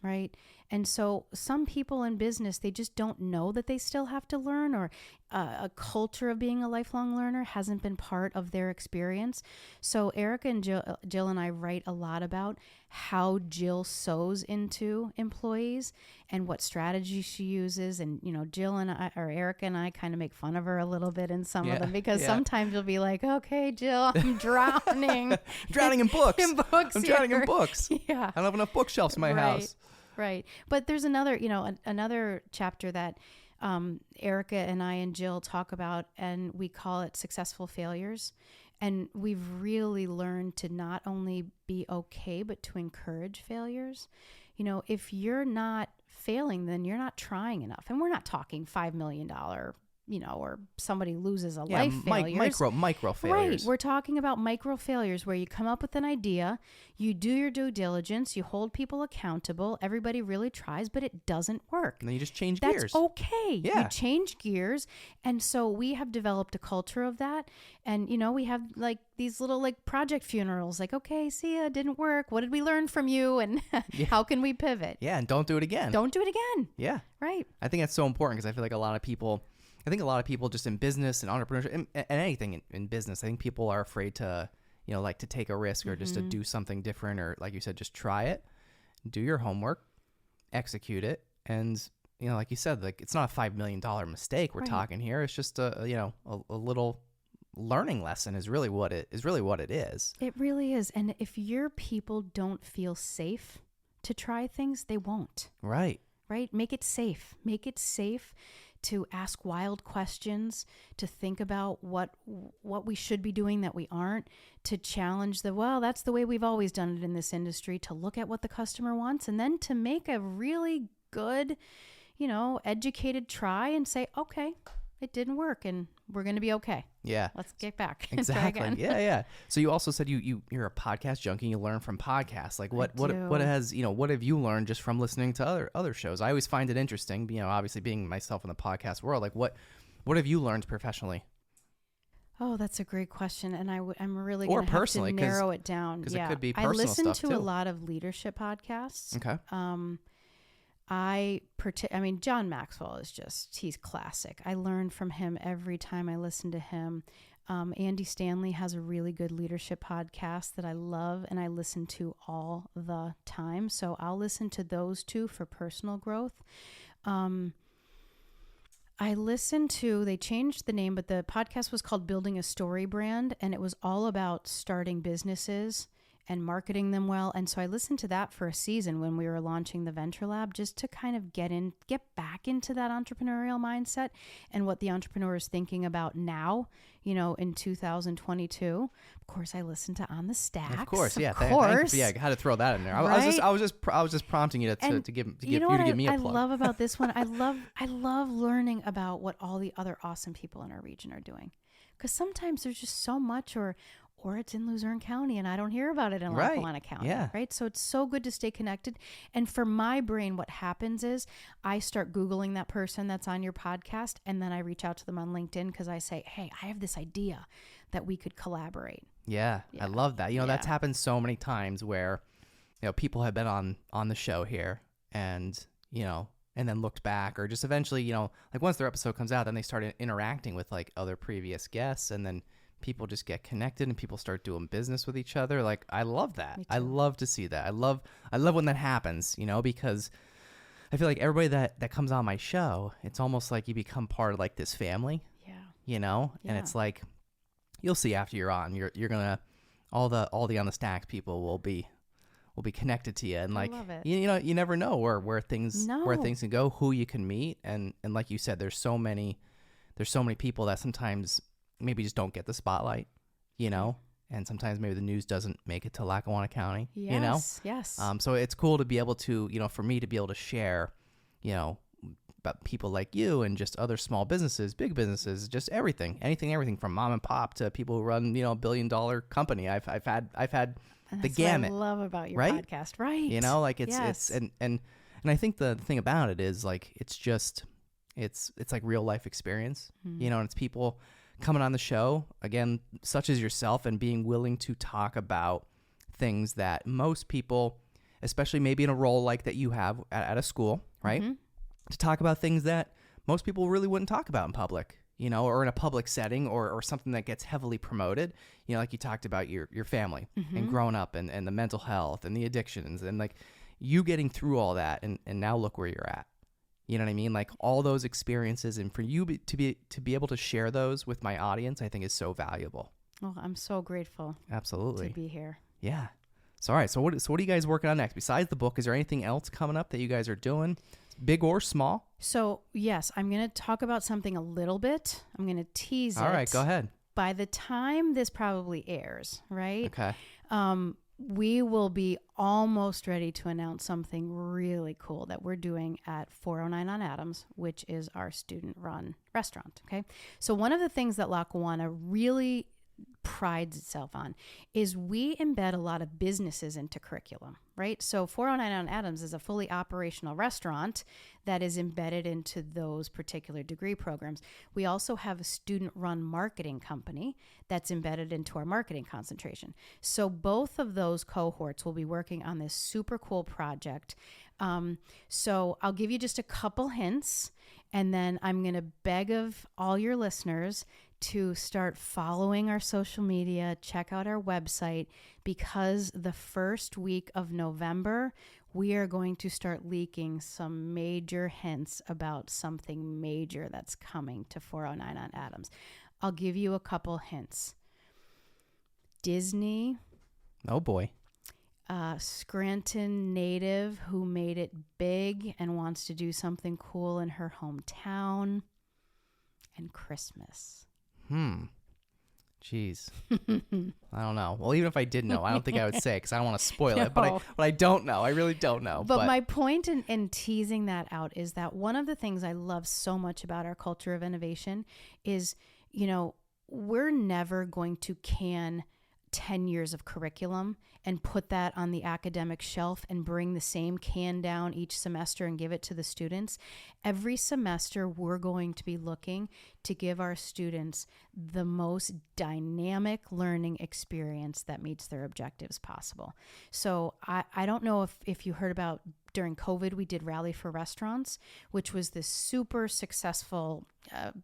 right? And so some people in business, they just don't know that they still have to learn, or a culture of being a lifelong learner hasn't been part of their experience. So Erica and Jill and I write a lot about how Jill sews into employees and what strategy she uses. And, you know, Jill and I, or Erica and I, kind of make fun of her a little bit in some of them, because sometimes you'll be like, okay, Jill, I'm drowning. Drowning in books. I'm drowning in books. Yeah. I don't have enough bookshelves in my house. Right. But there's another, you know, another chapter that Erica and I and Jill talk about, and we call it successful failures. And we've really learned to not only be okay, but to encourage failures. You know, if you're not failing, then you're not trying enough. And we're not talking $5 million, you know, or somebody loses a life failures. Micro failures. Right. We're talking about micro failures where you come up with an idea, you do your due diligence, you hold people accountable, everybody really tries, but it doesn't work. And then you just change gears. That's okay. Yeah. You change gears. And so we have developed a culture of that. And, you know, we have like these little like project funerals, like, okay, see ya, didn't work. What did we learn from you? And how can we pivot? Yeah. And don't do it again. Don't do it again. Yeah. Right. I think that's so important, because I feel like a lot of people just in business and entrepreneurship and anything in business, I think people are afraid to, you know, like to take a risk or just to do something different, or like you said, just try it, do your homework, execute it. And, you know, like you said, like it's not a $5 million mistake we're talking here. It's just a little learning lesson is really what it is. It really is. And if your people don't feel safe to try things, they won't. Right. Make it safe. Make it safe to ask wild questions, to think about what we should be doing that we aren't, to challenge that's the way we've always done it in this industry, to look at what the customer wants, and then to make a really good, you know, educated try and say, okay, it didn't work and we're going to be okay. Yeah. Let's get back. And try Exactly. again. Yeah. So you also said you're a podcast junkie. You learn from podcasts. Like what have you learned just from listening to other shows? I always find it interesting, you know, obviously being myself in the podcast world, like what have you learned professionally? Oh, that's a great question. And I'm really going to have to narrow it down. Because it could be personal I listen stuff to too. a lot of leadership podcasts. Okay. John Maxwell is he's classic. I learn from him every time I listen to him. Andy Stanley has a really good leadership podcast that I love and I listen to all the time. So I'll listen to those two for personal growth. They changed the name, but the podcast was called Building a Story Brand, and it was all about starting businesses and marketing them well. And so I listened to that for a season when we were launching the Venture Lab, just to kind of get back into that entrepreneurial mindset and what the entrepreneur is thinking about now, you know, in 2022. Of course, I listened to On the Stacks. Of course, yeah. Of course. I had to throw that in there. I was just prompting you to give me a plug. I love about this one. I love learning about what all the other awesome people in our region are doing, because sometimes there's just so much, or it's in Luzerne County and I don't hear about it in Lackawanna County, right? So it's so good to stay connected. And for my brain, what happens is I start Googling that person that's on your podcast, and then I reach out to them on LinkedIn because I say, hey, I have this idea that we could collaborate. Yeah. I love that. You know, that's happened so many times where, you know, people have been on the show here and, you know, and then looked back, or just eventually, you know, like once their episode comes out, then they started interacting with like other previous guests, and then people just get connected and people start doing business with each other. Like, I love that. I love to see that. I love when that happens, you know, because I feel like everybody that comes on my show, it's almost like you become part of like this family, you know, and it's like, you'll see after you're on, you're going to, all the On the Stacks people will be connected to you. And like, you know, you never know where things can go, who you can meet. And like you said, there's so many people that sometimes maybe just don't get the spotlight, you know, and sometimes maybe the news doesn't make it to Lackawanna County, you know? Yes. So it's cool to be able to, you know, for me to be able to share, you know, about people like you and just other small businesses, big businesses, just everything from mom and pop to people who run, you know, $1 billion company. I've had the gamut. What I love about your right? podcast, right? You know, like it's and I think the thing about it is like, it's like real life experience, you know, and it's people coming on the show, again, such as yourself, and being willing to talk about things that most people, especially maybe in a role like that you have at a school, right? To talk about things that most people really wouldn't talk about in public, or in a public setting or something that gets heavily promoted, like you talked about your family and growing up and the mental health and the addictions and like you getting through all that and now look where you're at. You know what I mean? Like all those experiences, and for you to be able to share those with my audience, I think is so valuable. Well, I'm so grateful. Absolutely. To be here. Yeah. So all right. So what are you guys working on next? Besides the book, is there anything else coming up that you guys are doing, big or small? So yes, I'm going to talk about something a little bit. I'm going to tease it. All right, go ahead. By the time this probably airs, right? Okay. We will be almost ready to announce something really cool that we're doing at 409 on Adams, which is our student-run restaurant, okay? So one of the things that Lackawanna really prides itself on is we embed a lot of businesses into curriculum, right? So 409 on Adams is a fully operational restaurant that is embedded into those particular degree programs. We also have a student-run marketing company that's embedded into our marketing concentration. So both of those cohorts will be working on this super cool project. So I'll give you just a couple hints, and then I'm going to beg of all your listeners to start following our social media, check out our website, because the first week of November, we are going to start leaking some major hints about something major that's coming to 409 on Adams. I'll give you a couple hints. Disney. Oh boy. Scranton native who made it big and wants to do something cool in her hometown. And Christmas. Jeez. I don't know. Well, even if I did know, I don't think I would say it because I don't want to spoil it. But I don't know. I really don't know. But my point in teasing that out is that one of the things I love so much about our culture of innovation is, we're never going to can 10 years of curriculum and put that on the academic shelf and bring the same can down each semester and give it to the students. Every semester, we're going to be looking to give our students the most dynamic learning experience that meets their objectives possible. So I don't know if you heard about during COVID, we did Rally for Restaurants, which was this super successful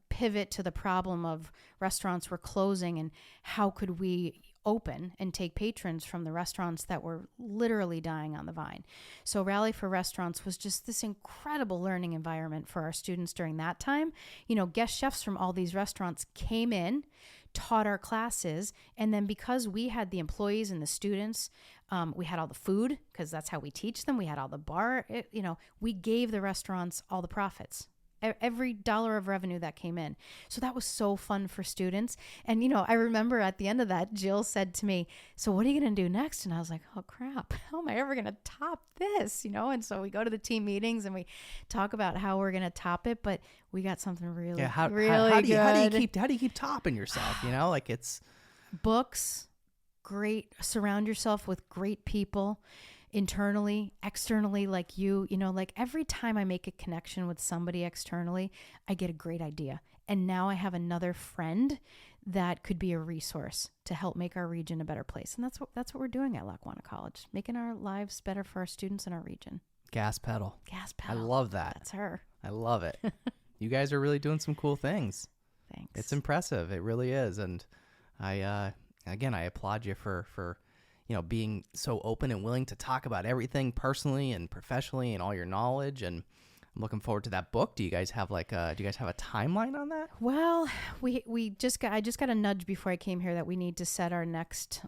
pivot to the problem of restaurants were closing and how could we open and take patrons from the restaurants that were literally dying on the vine. So Rally for Restaurants was just this incredible learning environment for our students during that time. Guest chefs from all these restaurants came in, taught our classes, and then because we had the employees and the students, we had all the food because that's how we teach them. We had all the bar, we gave the restaurants all the profits. Every dollar of revenue that came in. So that was so fun for students. And, I remember at the end of that, Jill said to me, so what are you going to do next? And I was like, oh crap, how am I ever going to top this? And so we go to the team meetings and we talk about how we're going to top it, but we got something really, really good. How do you keep topping yourself? Like it's books, great. Surround yourself with great people. Internally, externally, like like every time I make a connection with somebody externally, I get a great idea. And now I have another friend that could be a resource to help make our region a better place. And that's what we're doing at Lackawanna College, making our lives better for our students in our region. Gas pedal. I love that. That's her. I love it. You guys are really doing some cool things. Thanks. It's impressive. It really is. And I applaud you for being so open and willing to talk about everything personally and professionally and all your knowledge. And I'm looking forward to that book. Do you guys have a timeline on that? Well, I just got a nudge before I came here that we need to set our next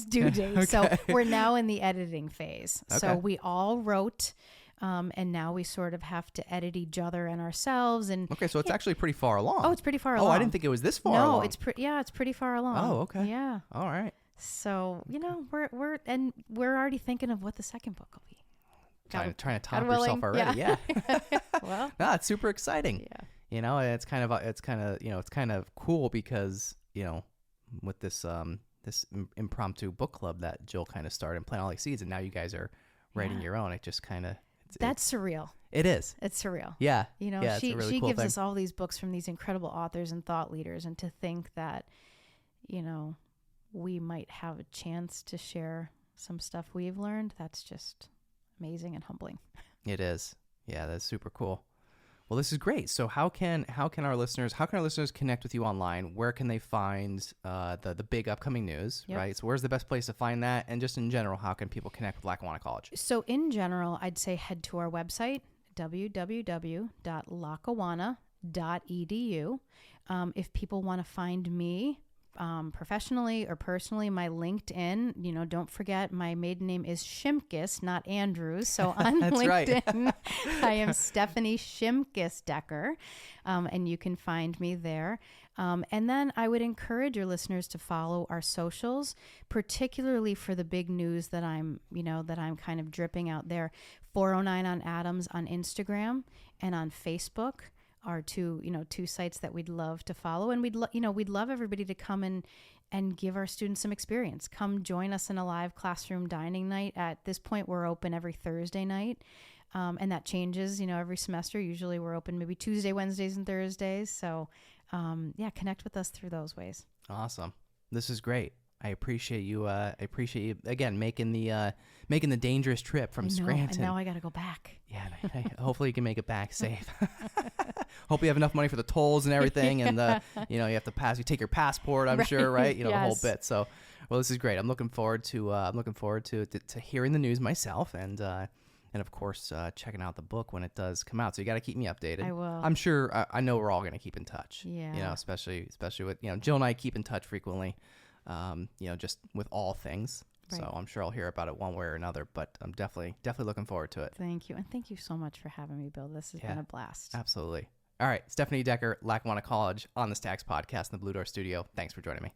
due date. Okay. So we're now in the editing phase. Okay. So we all wrote, and now we sort of have to edit each other and ourselves. And okay, so it's actually pretty far along. Oh, it's pretty far along. Oh, I didn't think it was this far along. No, it's pretty far along. Oh, okay. Yeah. All right. So, we're already thinking of what the second book will be. Trying to top yourself already. Yeah. Well, no, it's super exciting. Yeah. It's kind of cool because, with this impromptu book club that Jill kind of started and Plant All These Seeds, and now you guys are writing your own. It just kind of that's surreal. It is. It's surreal. Yeah. She really cool gives thing. us all these books from these incredible authors and thought leaders, and to think that, we might have a chance to share some stuff we've learned, that's just amazing and humbling. It is. Yeah, that's super cool. Well, this is great. So how can our listeners connect with you online? Where can they find the big upcoming news, Yep. right? So where's the best place to find that? And just in general, how can people connect with Lackawanna College? So in general, I'd say head to our website, www.lackawanna.edu. If people want to find me professionally or personally, my LinkedIn, don't forget my maiden name is Shimkus, not Andrews. So on That's LinkedIn, right. I am Stephanie Shimkus Decker, and you can find me there. And then I would encourage your listeners to follow our socials, particularly for the big news that I'm kind of dripping out there. 409 on Adams on Instagram and on Facebook are two sites that we'd love to follow, and we'd love everybody to come and give our students some experience. Come join us in a live classroom dining night. At this point, we're open every Thursday night, and that changes, every semester. Usually, we're open maybe Tuesday, Wednesdays, and Thursdays. So, connect with us through those ways. Awesome. This is great. I appreciate you. Again making the dangerous trip from Scranton. And now I got to go back. Yeah. Hopefully you can make it back safe. Hope you have enough money for the tolls and everything, and you have to you take your passport. I'm sure, right? The whole bit. So, well, this is great. I'm looking forward to hearing the news myself, and of course checking out the book when it does come out. So you got to keep me updated. I will. I'm sure. I know we're all going to keep in touch. Yeah. Especially with Jill and I keep in touch frequently. Just with all things. Right. So I'm sure I'll hear about it one way or another, but I'm definitely looking forward to it. Thank you. And thank you so much for having me, Bill. This has been a blast. Absolutely. All right. Stephanie Decker, Lackawanna College on the Stacks podcast in the Blue Door studio. Thanks for joining me.